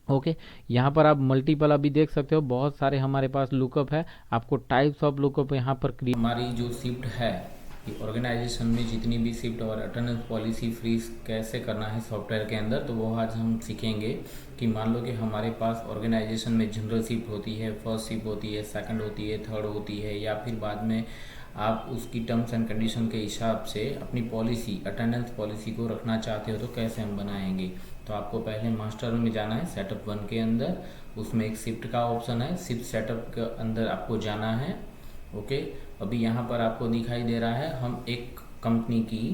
ओके, यहाँ पर आप मल्टीपल अभी देख सकते हो, बहुत सारे हमारे पास लुकअप है, आपको टाइप्स ऑफ लुकअप यहाँ पर हमारी जो शिफ्ट है कि ऑर्गेनाइजेशन में जितनी भी शिफ्ट और अटेंडेंस पॉलिसी फ्रीज कैसे करना है सॉफ्टवेयर के अंदर, तो वो आज हम सीखेंगे। कि मान लो कि हमारे पास ऑर्गेनाइजेशन में जनरल शिफ्ट होती है, फर्स्ट शिफ्ट होती है, सेकंड होती है, थर्ड होती है, या फिर बाद में आप उसकी टर्म्स एंड कंडीशन के हिसाब से अपनी पॉलिसी अटेंडेंस पॉलिसी को रखना चाहते हो, तो कैसे हम बनाएंगे। तो आपको पहले मास्टर में जाना है, सेटअप 1 के अंदर, उसमें एक शिफ्ट का ऑप्शन है, शिफ्ट सेटअप के अंदर आपको जाना है। ओके, अभी यहाँ पर आपको दिखाई दे रहा है हम एक कंपनी की,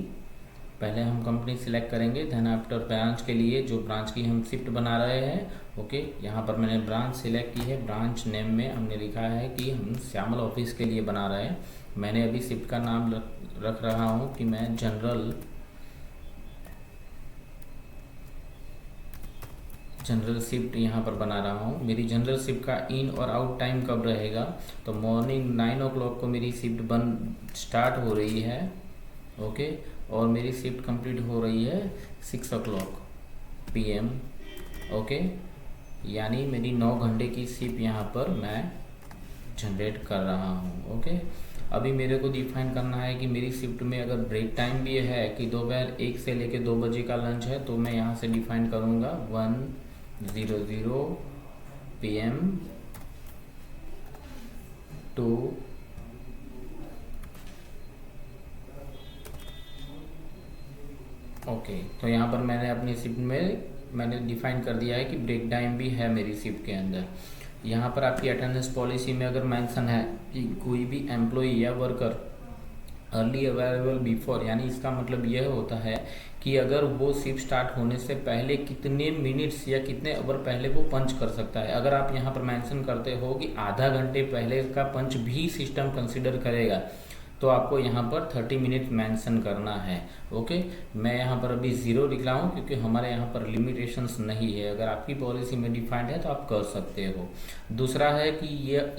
पहले हम कंपनी सिलेक्ट करेंगे, देन आफ्टर ब्रांच के लिए जो ब्रांच की हम शिफ्ट बना रहे हैं। ओके, यहाँ पर मैंने ब्रांच सिलेक्ट की है, ब्रांच नेम में हमने लिखा है कि हम श्यामल ऑफिस के लिए बना रहे हैं। मैंने अभी शिफ्ट का नाम रख रहा हूँ कि मैं जनरल शिफ्ट यहाँ पर बना रहा हूँ। मेरी जनरल शिफ्ट का इन और आउट टाइम कब रहेगा, तो मॉर्निंग 9 o'clock को मेरी शिफ्ट स्टार्ट हो रही है। ओके, और मेरी शिफ्ट कंप्लीट हो रही है 6 o'clock PM। ओके, यानी मेरी 9 घंटे की शिफ्ट यहाँ पर मैं जनरेट कर रहा हूँ। ओके, अभी मेरे को डिफाइन करना है कि मेरी शिफ्ट में अगर ब्रेक टाइम भी है कि दोपहर 1 से लेकर 2 बजे का लंच है, तो मैं यहाँ से डिफाइन करूँगा 1:00 PM टू ओके। तो यहाँ पर मैंने अपनी शिफ्ट में मैंने डिफाइन कर दिया है कि ब्रेक टाइम भी है मेरी शिफ्ट के अंदर। यहाँ पर आपकी अटेंडेंस पॉलिसी में अगर मेंशन है कि कोई भी एम्प्लॉई या वर्कर अर्ली अवेलेबल बिफोर, यानी इसका मतलब यह होता है कि अगर वो शिफ्ट स्टार्ट होने से पहले कितने मिनट्स या कितने आवर पहले वो पंच कर सकता है। अगर आप यहाँ पर मेंशन करते हो कि आधा घंटे पहले का पंच भी सिस्टम कंसिडर करेगा, तो आपको यहाँ पर 30 मिनट मेंशन करना है। ओके, मैं यहाँ पर अभी 0 लिख रहा हूँ क्योंकि हमारे यहाँ पर लिमिटेशंस नहीं है। अगर आपकी पॉलिसी में डिफाइंड है तो आप कर सकते हो। दूसरा है कि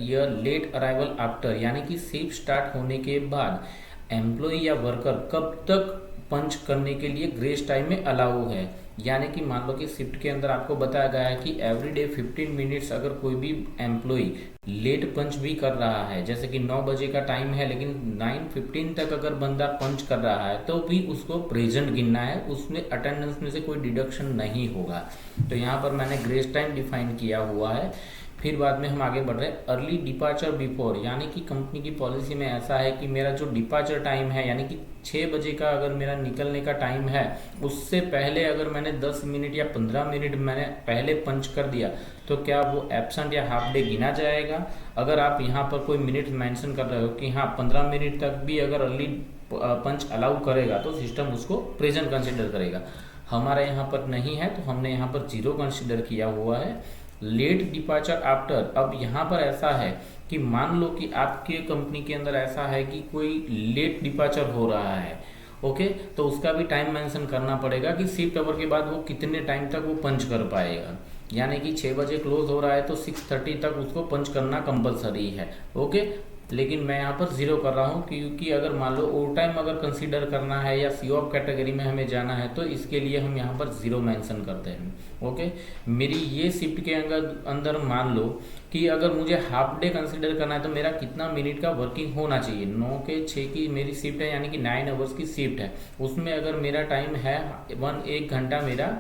यह लेट अराइवल आफ्टर, यानी कि शिफ्ट स्टार्ट होने के बाद एम्प्लॉय या वर्कर कब तक पंच करने के लिए ग्रेस टाइम में अलाउ है। यानी कि मान लो कि शिफ्ट के अंदर आपको बताया गया है कि एवरीडे 15 मिनट्स अगर कोई भी एम्प्लॉय लेट पंच भी कर रहा है, जैसे कि 9 बजे का टाइम है लेकिन 9:15 तक अगर बंदा पंच कर रहा है, तो भी उसको प्रेजेंट गिनना है, उसमें अटेंडेंस में से कोई डिडक्शन नहीं होगा। तो यहाँ पर मैंने ग्रेस टाइम डिफाइन किया हुआ है। फिर बाद में हम आगे बढ़ रहे हैं अर्ली डिपार्चर बिफोर, यानी कि कंपनी की पॉलिसी में ऐसा है कि मेरा जो डिपार्चर टाइम है, यानी कि 6 बजे का अगर मेरा निकलने का टाइम है, उससे पहले अगर मैंने 10 मिनट या 15 मिनट मैंने पहले पंच कर दिया, तो क्या वो एब्सेंट या हाफ डे गिना जाएगा। अगर आप यहाँ पर कोई मिनट मेंशन कर रहे हो कि हाँ 15 मिनट तक भी अगर अर्ली पंच अलाउ करेगा, तो सिस्टम उसको प्रेजेंट कंसिडर करेगा। हमारे यहाँ पर नहीं है, तो हमने यहाँ पर 0 कंसिडर किया हुआ है। लेट डिपार्चर आफ्टर, अब यहाँ पर ऐसा है कि मान लो कि आपके कंपनी के अंदर ऐसा है कि कोई लेट डिपार्चर हो रहा है। ओके, तो उसका भी टाइम मेंशन करना पड़ेगा कि शिफ्ट आवर के बाद वो कितने टाइम तक वो पंच कर पाएगा। यानी कि 6 बजे क्लोज हो रहा है तो 6:30 तक उसको पंच करना कंपलसरी है। ओके, लेकिन मैं यहाँ पर 0 कर रहा हूँ क्योंकि अगर मान लो ओवर टाइम अगर कंसीडर करना है या सी ऑफ कैटेगरी में हमें जाना है, तो इसके लिए हम यहाँ पर 0 मेंशन करते हैं। ओके, मेरी ये शिफ्ट के अंदर मान लो कि अगर मुझे हाफ डे कंसीडर करना है, तो मेरा कितना मिनट का वर्किंग होना चाहिए। 9 से 6 की मेरी शिफ्ट है, यानी कि 9 आवर्स की शिफ्ट है। उसमें अगर मेरा टाइम है 1 घंटा मेरा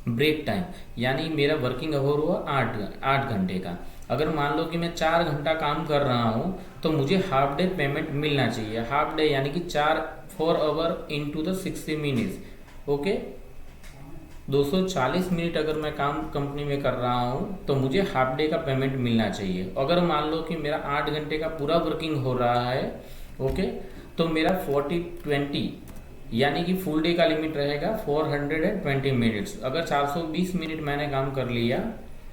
ब्रेक टाइम, यानी मेरा वर्किंग आवर हुआ 8 घंटे का। अगर मान लो कि मैं 4 घंटा काम कर रहा हूँ, तो मुझे हाफ डे पेमेंट मिलना चाहिए। हाफ डे यानी कि 4 our into the 60 minutes. Okay, 240 minute अगर मैं काम कंपनी में कर रहा हूँ, तो मुझे हाफ डे का पेमेंट मिलना चाहिए। अगर मान लो कि मेरा 8 घंटे का पूरा वर्किंग हो रहा है, ओके, तो मेरा 40-20 यानी कि फुल डे का लिमिट रहेगा 420 मिनट्स। अगर 420 मिनट मैंने काम कर लिया,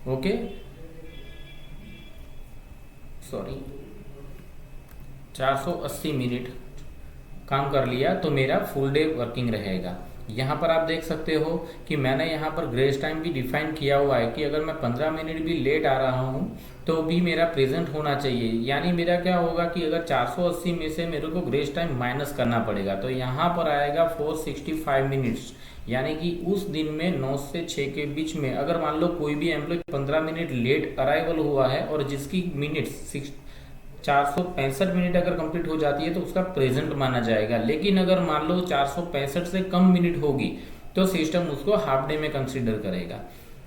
ओके, सॉरी 480 मिनट काम कर लिया तो मेरा फुल डे वर्किंग रहेगा। यहाँ पर आप देख सकते हो कि मैंने यहाँ पर ग्रेस टाइम भी डिफाइन किया हुआ है कि अगर मैं 15 मिनट भी लेट आ रहा हूँ तो भी मेरा प्रेजेंट होना चाहिए। यानी मेरा क्या होगा कि अगर 480 में से मेरे को ग्रेस टाइम माइनस करना पड़ेगा तो यहाँ पर आएगा 465 मिनट्स। यानी कि उस दिन में 9 से 6 के बीच में अगर मान लो कोई भी एम्प्लॉय 15 मिनट लेट अराइवल हुआ है और जिसकी मिनट्स 465 मिनट अगर कंप्लीट हो जाती है तो उसका प्रेजेंट माना जाएगा। लेकिन अगर मान लो 465 से कम मिनट होगी तो सिस्टम उसको हाफ डे में कंसीडर करेगा।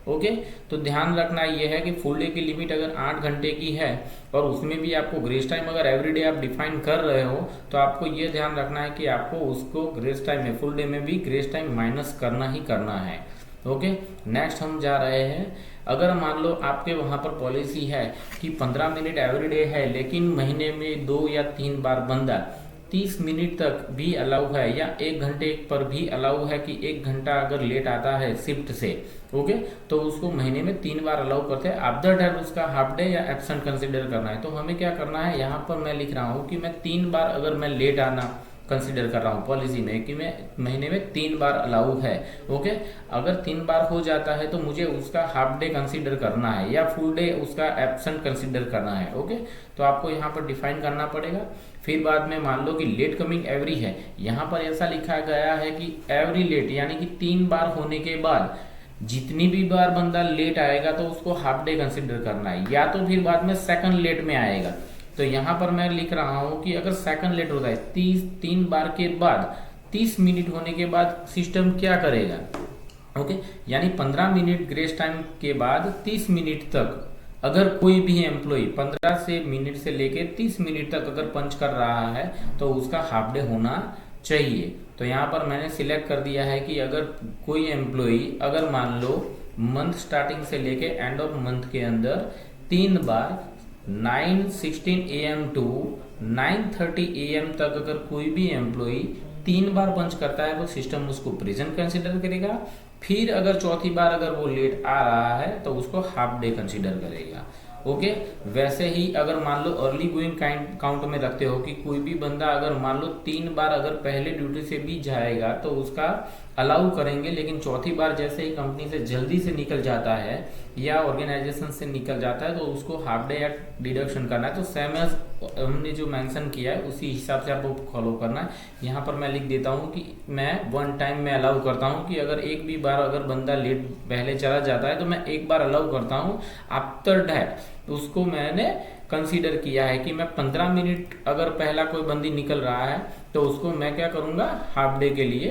ओके, तो ध्यान रखना यह है कि फुल डे की लिमिट अगर 8 घंटे की है और उसमें भी आपको ग्रेस टाइम अगर एवरीडे आप डिफाइन कर रहे हो तो आपको यह ध्यान रखना है कि आपको उसको ग्रेस टाइम में, फुल डे में भी ग्रेस टाइम माइनस करना ही करना है। ओके, नेक्स्ट हम जा रहे हैं। अगर मान लो आपके वहाँ पर पॉलिसी है कि 15 मिनट एवरीडे है लेकिन महीने में 2 या 3 बार बंदा 30 मिनट तक भी अलाउ है या 1 घंटे पर भी अलाउ है कि 1 घंटा अगर लेट आता है शिफ्ट से, ओके, तो उसको महीने में 3 बार अलाउ करते हैं। आफ्टर दैट उसका हाफ डे या एब्सेंट कंसिडर करना है। तो हमें क्या करना है, यहाँ पर मैं लिख रहा हूँ कि मैं 3 बार अगर मैं लेट आना कंसिडर कर रहा हूँ पॉलिसी में कि मैं महीने में 3 बार अलाउ है। ओके, अगर 3 बार हो जाता है तो मुझे उसका हाफ डे कंसिडर करना है या फुल डे उसका एब्सेंट कंसिडर करना है। ओके, तो आपको यहाँ पर डिफाइन करना पड़ेगा। फिर बाद में मान लो कि लेट कमिंग एवरी है, यहाँ पर ऐसा लिखा गया है कि एवरी लेट यानी कि 3 बार होने के बाद जितनी भी बार बंदा लेट आएगा तो उसको हाफ डे कंसिडर करना है, या तो फिर बाद में सेकंड लेट में आएगा। तो यहाँ पर मैं लिख रहा हूँ कि अगर सेकंड लेट होता है 3 बार के बाद 30 मिनट होने के बाद सिस्टम क्या करेगा। ओके, यानी 15 मिनट ग्रेस टाइम के बाद 30 मिनट तक अगर कोई भी एम्प्लॉय 15 से मिनट से लेके 30 मिनट तक अगर पंच कर रहा है तो उसका हाफ डे होना चाहिए। तो यहाँ पर मैंने सिलेक्ट कर दिया है कि अगर कोई एम्प्लॉय अगर मान लो मंथ स्टार्टिंग से लेके एंड ऑफ मंथ के अंदर 3 बार 9:16 AM टू 9:30 AM तक अगर कोई भी एम्प्लॉय 3 बार पंच करता है तो सिस्टम उसको प्रेजेंट कंसिडर करेगा। फिर अगर चौथी बार अगर वो लेट आ रहा है तो उसको हाफ डे कंसिडर करेगा। ओके, वैसे ही अगर मान लो अर्ली गोइंग काउंट में रखते हो कि कोई भी बंदा अगर मान लो 3 बार अगर पहले ड्यूटी से भी जाएगा तो उसका अलाउ करेंगे, लेकिन चौथी बार जैसे ही कंपनी से जल्दी से निकल जाता है या ऑर्गेनाइजेशन से निकल जाता है तो उसको हाफ डे या डिडक्शन करना है। तो सेम एज हमने जो मेंशन किया है उसी हिसाब से आपको फॉलो करना है। यहाँ पर मैं लिख देता हूँ कि मैं 1 टाइम में अलाउ करता हूँ कि अगर एक भी बार अगर बंदा लेट पहले चला जाता है तो मैं 1 बार अलाउ करता हूँ। आफ्टर दैट उसको मैंने कंसीडर किया है कि मैं 15 मिनट अगर पहला कोई बंदी निकल रहा है तो उसको मैं क्या करूँगा, हाफ डे के लिए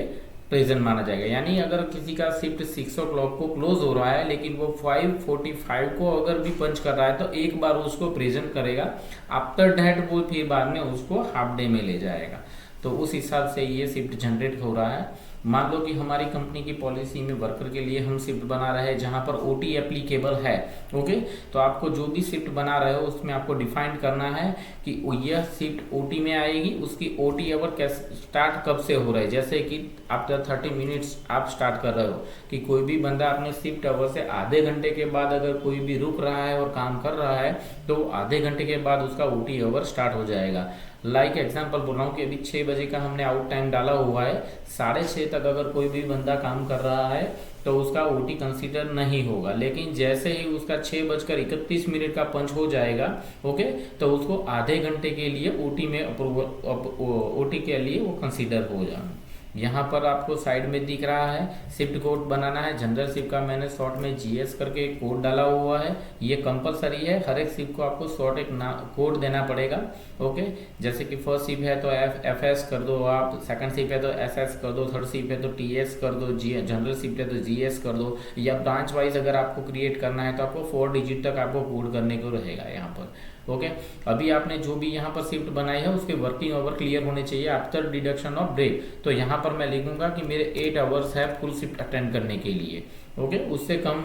प्रेजेंट माना जाएगा। यानी अगर किसी का शिफ्ट 6 o'clock को क्लोज हो रहा है लेकिन वो 5:45 को अगर भी पंच कर रहा है तो एक बार उसको प्रेजेंट करेगा। आफ्टर दैट वो फिर बाद में उसको हाफ डे में ले जाएगा। तो उस हिसाब से ये शिफ्ट जनरेट हो रहा है। मान लो कि हमारी कंपनी की पॉलिसी में वर्कर के लिए हम शिफ्ट बना रहे हैं जहां पर ओटी एप्लीकेबल है। ओके, तो आपको जो भी शिफ्ट बना रहे हो उसमें आपको डिफाइन करना है कि यह शिफ्ट ओटी में आएगी, उसकी ओटी आवर स्टार्ट कब से हो रहा है। जैसे कि आफ्टर 30 मिनट्स आप स्टार्ट कर रहे हो कि कोई भी बंदा अपने शिफ्ट आवर से आधे घंटे के बाद अगर कोई भी रुक रहा है और काम कर रहा है तो आधे घंटे के बाद उसका ओटी आवर स्टार्ट हो जाएगा। लाइक एग्जांपल बोल रहा हूँ कि अभी 6 बजे का हमने आउट टाइम डाला हुआ है, 6:30 तक अगर कोई भी बंदा काम कर रहा है तो उसका ओटी कंसीडर नहीं होगा। लेकिन जैसे ही उसका 6:31 का पंच हो जाएगा, ओके, तो उसको आधे घंटे के लिए ओटी में ओटी के लिए वो कंसीडर हो जाए। यहाँ पर आपको साइड में दिख रहा है शिफ्ट कोड बनाना है। जनरल शिफ्ट का मैंने शॉर्ट में जीएस करके कोड डाला हुआ है, ये कंपलसरी है। हर एक शिफ्ट को आपको शॉर्ट एक कोड देना पड़ेगा। ओके, जैसे कि फर्स्ट शिफ्ट है तो एफएस कर दो आप, सेकंड शिफ्ट है तो एसएस कर दो, थर्ड शिफ्ट है तो टीएस कर दो, जनरल शिफ्ट है तो जीएस कर दो, या ब्रांच वाइज अगर आपको क्रिएट करना है तो आपको 4 डिजिट तक आपको कोड करने को रहेगा यहाँ पर। ओके, अभी आपने जो भी यहाँ पर शिफ्ट बनाई है उसके वर्किंग आवर क्लियर होने चाहिए आफ्टर डिडक्शन ऑफ ब्रेक। तो यहाँ पर मैं लिखूंगा कि मेरे 8 आवर्स है फुल शिफ्ट अटेंड करने के लिए। ओके, उससे कम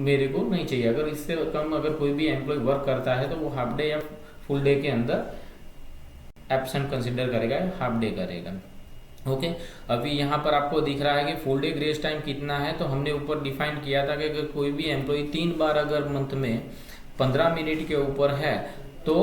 मेरे को नहीं चाहिए। अगर इससे कम अगर कोई भी एम्प्लॉय वर्क करता है तो वो हाफ डे या फुल डे के अंदर एब्सेंट कंसिडर करेगा, हाफ डे करेगा। ओके। अभी यहाँ पर आपको दिख रहा है कि फुल डे ग्रेस टाइम कितना है, तो हमने ऊपर डिफाइन किया था कि अगर कोई भी एम्प्लॉय 3 बार अगर मंथ में 15 मिनट के ऊपर है तो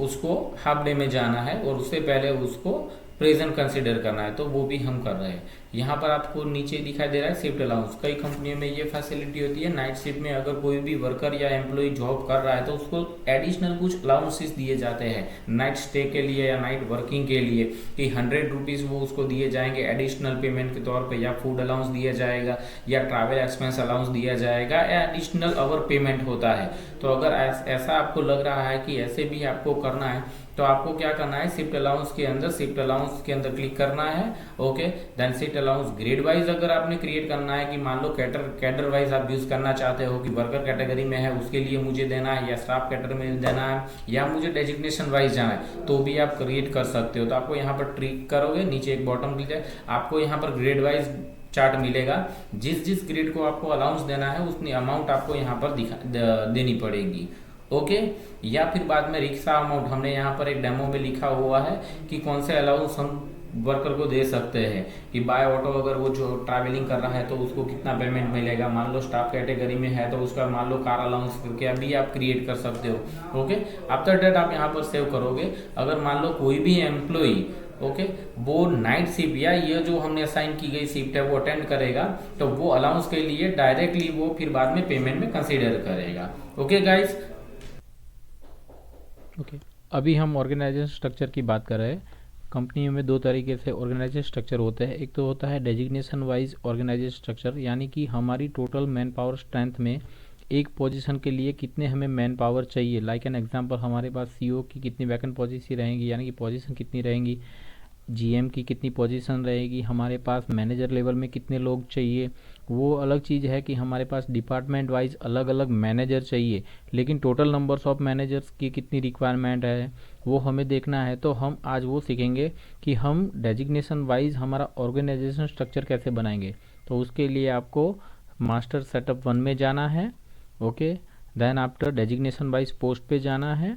उसको हाफ डे में जाना है, और उससे पहले उसको प्रेजेंट कंसिडर करना है, तो वो भी हम कर रहे हैं। यहाँ पर आपको नीचे दिखाई दे रहा है शिफ्ट अलाउंस। कई कंपनियों में ये फैसिलिटी होती है, नाइट शिफ्ट में अगर कोई भी वर्कर या एम्प्लॉय जॉब कर रहा है तो उसको एडिशनल कुछ अलाउंसेस दिए जाते हैं नाइट स्टे के लिए या नाइट वर्किंग के लिए, कि 100 रुपीज़ वो उसको दिए जाएंगे एडिशनल पेमेंट के तौर पर, या फूड अलाउंस दिया जाएगा, या ट्रैवल एक्सपेंस अलाउंस दिया जाएगा, या एडिशनल अवर पेमेंट होता है। तो अगर ऐसा आपको लग रहा है कि ऐसे भी आपको करना है, तो आपको क्या करना है, शिफ्ट अलाउंस के अंदर क्लिक करना है। Okay, then shift allowance grade wise अगर आपने क्रिएट करना है, कि मान लो कैडर वाइज आप यूज करना चाहते हो कि वर्कर कैटेगरी में है उसके लिए मुझे देना है, या स्टाफ कैटेगरी में देना है, या मुझे डेजिग्नेशन वाइज जाना है, तो भी आप क्रिएट कर सकते हो। तो आपको यहाँ पर ट्रिक करोगे, नीचे एक बॉटम मिल जाए, आपको यहाँ पर ग्रेड वाइज चार्ट मिलेगा। जिस जिस ग्रेड को आपको अलाउंस देना है उतनी अमाउंट आपको यहाँ पर देनी पड़ेगी। ओके, या फिर बाद में रिक्शा अमाउंट हमने यहाँ पर एक डेमो में लिखा हुआ है कि कौन से अलाउंस हम वर्कर को दे सकते हैं, कि बाय ऑटो अगर वो जो ट्रैवलिंग कर रहा है तो उसको कितना पेमेंट मिलेगा, मान लो स्टाफ कैटेगरी में है तो उसका मान लो कार अलाउंस करके अभी आप क्रिएट कर सकते हो। ओके, आफ्टर डेट आप यहाँ पर सेव करोगे। अगर मान लो कोई भी एम्प्लॉई ओके वो नाइट शिफ्ट या ये जो हमने असाइन की गई शिफ्ट है वो अटेंड करेगा, तो वो अलाउंस के लिए डायरेक्टली वो फिर बाद में पेमेंट में कंसीडर करेगा। ओके गाइस, ओके अभी हम ऑर्गेनाइजेशन स्ट्रक्चर की बात कर रहे हैं। कंपनियों में दो तरीके से ऑर्गेनाइजेशन स्ट्रक्चर होते हैं। एक तो होता है डेजिग्नेशन वाइज ऑर्गेनाइजेशन स्ट्रक्चर, यानी कि हमारी टोटल मैन पावर स्ट्रेंथ में एक पोजीशन के लिए कितने हमें मैन पावर चाहिए। लाइक एन एग्जांपल, हमारे पास सीईओ की कितनी वैकेंट पोजीशन रहेंगी, यानी कि पोजीशन कितनी रहेंगी, जीएम की कितनी पोजीशन रहेगी, हमारे पास मैनेजर लेवल में कितने लोग चाहिए। वो अलग चीज़ है कि हमारे पास डिपार्टमेंट वाइज अलग अलग मैनेजर चाहिए, लेकिन टोटल नंबर्स ऑफ मैनेजर्स की कितनी रिक्वायरमेंट है वो हमें देखना है। तो हम आज वो सीखेंगे कि हम डेजिग्नेशन वाइज हमारा ऑर्गेनाइजेशन स्ट्रक्चर कैसे बनाएंगे। तो उसके लिए आपको मास्टर सेटअप 1 में जाना है। Okay, then after designation wise post पे जाना है।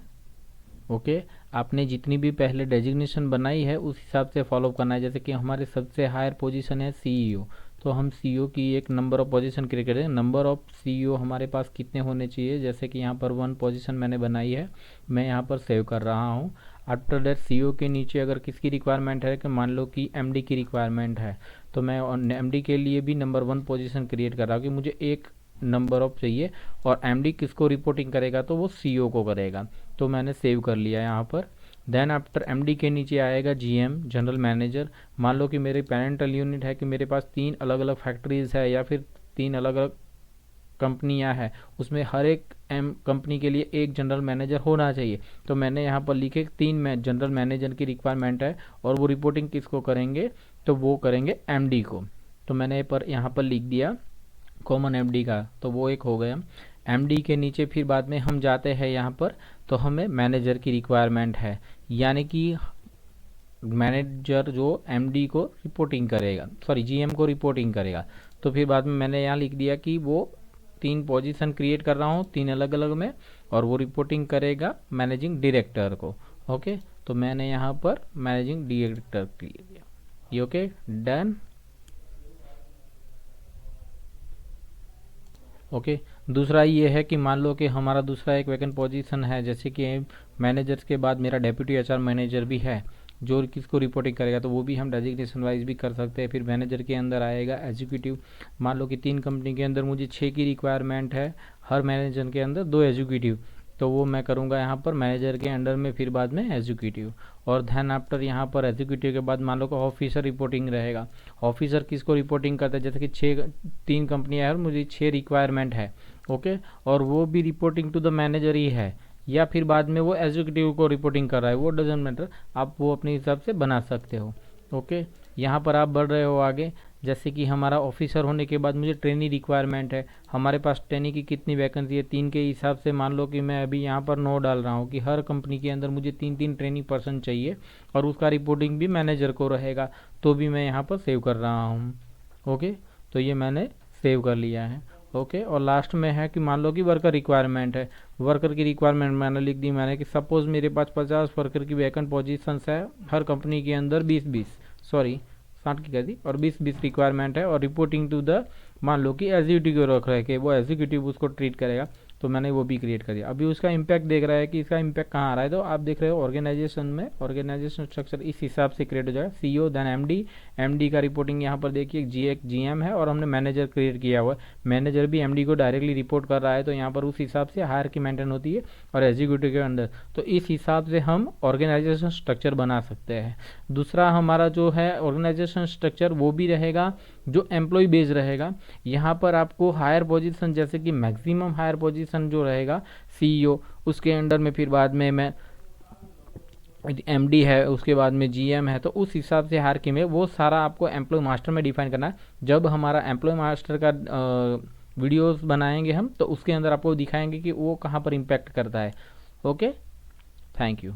ओके, आपने जितनी भी पहले डेजिग्नेशन बनाई है उस हिसाब से फॉलो करना है। जैसे कि हमारे सबसे हायर पोजीशन है सीईओ, तो हम सीईओ की एक नंबर ऑफ पोजीशन क्रिएट करें। नंबर ऑफ सीईओ हमारे पास कितने होने चाहिए, जैसे कि यहाँ पर 1 पोजीशन मैंने बनाई है, मैं यहाँ पर सेव कर रहा हूँ। आफ्टर दैट सीईओ के नीचे अगर किसकी रिक्वायरमेंट है, कि मान लो कि एमडी की रिक्वायरमेंट है, तो मैं एमडी के लिए भी नंबर 1 पोजीशन क्रिएट कर रहा हूँ कि मुझे एक नंबर ऑफ चाहिए, और एमडी किसको रिपोर्टिंग करेगा, तो वो सीईओ को करेगा। तो मैंने सेव कर लिया यहाँ पर। देन आफ्टर एमडी के नीचे आएगा जीएम, जनरल मैनेजर। मान लो कि मेरी पेरेंटल यूनिट है, कि मेरे पास 3 अलग अलग फैक्ट्रीज है या फिर 3 अलग अलग कंपनियां हैं, उसमें हर एक कंपनी के लिए एक जनरल मैनेजर होना चाहिए। तो मैंने यहाँ पर लिखे 3 में जनरल मैनेजर की रिक्वायरमेंट है, और वो रिपोर्टिंग किसको करेंगे, तो वो करेंगे एमडी को। तो मैंने यहाँ पर लिख दिया कॉमन एमडी का, तो वो एक हो गया। एमडी के नीचे फिर बाद में हम जाते हैं यहाँ पर, तो हमें मैनेजर की रिक्वायरमेंट है, यानी कि मैनेजर जो एमडी को रिपोर्टिंग करेगा, सॉरी जीएम को रिपोर्टिंग करेगा। तो फिर बाद में मैंने यहाँ लिख दिया कि वो 3 पोजीशन क्रिएट कर रहा हूँ 3 अलग अलग में, और वो रिपोर्टिंग करेगा मैनेजिंग डायरेक्टर को। ओके, तो मैंने यहाँ पर मैनेजिंग डायरेक्टर क्लियर दिया, ये ओके डन। ओके, दूसरा ये है कि मान लो कि हमारा दूसरा एक वैकेंट पोजीशन है, जैसे कि मैनेजर्स के बाद मेरा डेप्यूटी एचआर मैनेजर भी है जो किसको रिपोर्टिंग करेगा, तो वो भी हम डेजिग्नेशन वाइज भी कर सकते हैं। फिर मैनेजर के अंदर आएगा एग्जीक्यूटिव। मान लो कि 3 कंपनी के अंदर मुझे 6 की रिक्वायरमेंट है, हर मैनेजर के अंदर 2 एग्जीक्यूटिव, तो वो मैं करूँगा यहाँ पर मैनेजर के अंडर में, फिर बाद में एग्जीक्यूटिव। और देन आफ्टर यहाँ पर एग्जीक्यूटिव के बाद मान लो कि ऑफिसर रिपोर्टिंग रहेगा। ऑफिसर किसको रिपोर्टिंग करता है, जैसे कि 3 कंपनियाँ हैं और मुझे 6 रिक्वायरमेंट है। ओके, और वो भी रिपोर्टिंग टू द मैनेजर ही है, या फिर बाद में वो एग्जीक्यूटिव को रिपोर्टिंग कर रहा है, वो डजंट मैटर, आप वो अपने हिसाब से बना सकते हो। ओके, यहाँ पर आप बढ़ रहे हो आगे। जैसे कि हमारा ऑफिसर होने के बाद मुझे ट्रेनी रिक्वायरमेंट है, हमारे पास ट्रेनी की कितनी वैकेंसी है 3 के हिसाब से। मान लो कि मैं अभी यहाँ पर 9 डाल रहा हूँ कि हर कंपनी के अंदर मुझे 3 ट्रेनी पर्सन चाहिए, और उसका रिपोर्टिंग भी मैनेजर को रहेगा, तो भी मैं यहाँ पर सेव कर रहा हूँ। ओके, तो ये मैंने सेव कर लिया है। ओके, और लास्ट में है कि मान लो कि वर्कर रिक्वायरमेंट है। वर्कर की रिक्वायरमेंट मैंने लिख दी, मैंने कि सपोज मेरे पास 50 वर्कर की वैकेंट पोजीशंस है, हर कंपनी के अंदर 20-20, सॉरी 60 की कर दी, और 20 रिक्वायरमेंट है, और रिपोर्टिंग टू द, मान लो कि एग्जीक्यूटिव को रख रहा है कि वो एग्जीक्यूटिव उसको ट्रीट करेगा, तो मैंने वो भी क्रिएट कर दिया। अभी उसका इम्पैक्ट देख रहा है कि इसका इम्पैक्ट कहाँ आ रहा है, तो आप देख रहे हो ऑर्गेनाइजेशन में ऑर्गेनाइजेशन स्ट्रक्चर इस हिसाब से क्रिएट हो जाएगा। सीईओ देन एमडी का रिपोर्टिंग यहाँ पर देखिए एक जीएम है, और हमने मैनेजर क्रिएट किया हुआ है, मैनेजर भी एमडी को डायरेक्टली रिपोर्ट कर रहा है, तो यहाँ पर उस हिसाब से हायरार्की मेंटेन होती है और एग्जीक्यूटिव के अंदर, तो इस हिसाब से हम ऑर्गेनाइजेशन स्ट्रक्चर बना सकते हैं। दूसरा हमारा जो है ऑर्गेनाइजेशन स्ट्रक्चर वो भी रहेगा जो एम्प्लॉय बेस्ड रहेगा। यहाँ पर आपको हायर पोजीशन, जैसे कि मैक्सिमम हायर पोजीशन जो रहेगा सीईओ, उसके अंडर में फिर बाद में मैं एमडी है, उसके बाद में जीएम है, तो उस हिसाब से हायरार्की में वो सारा आपको एम्प्लॉय मास्टर में डिफाइन करना है। जब हमारा एम्प्लॉय मास्टर का वीडियोस बनाएंगे हम, तो उसके अंदर आपको दिखाएंगे कि वो कहाँ पर इम्पैक्ट करता है। Okay, thank you.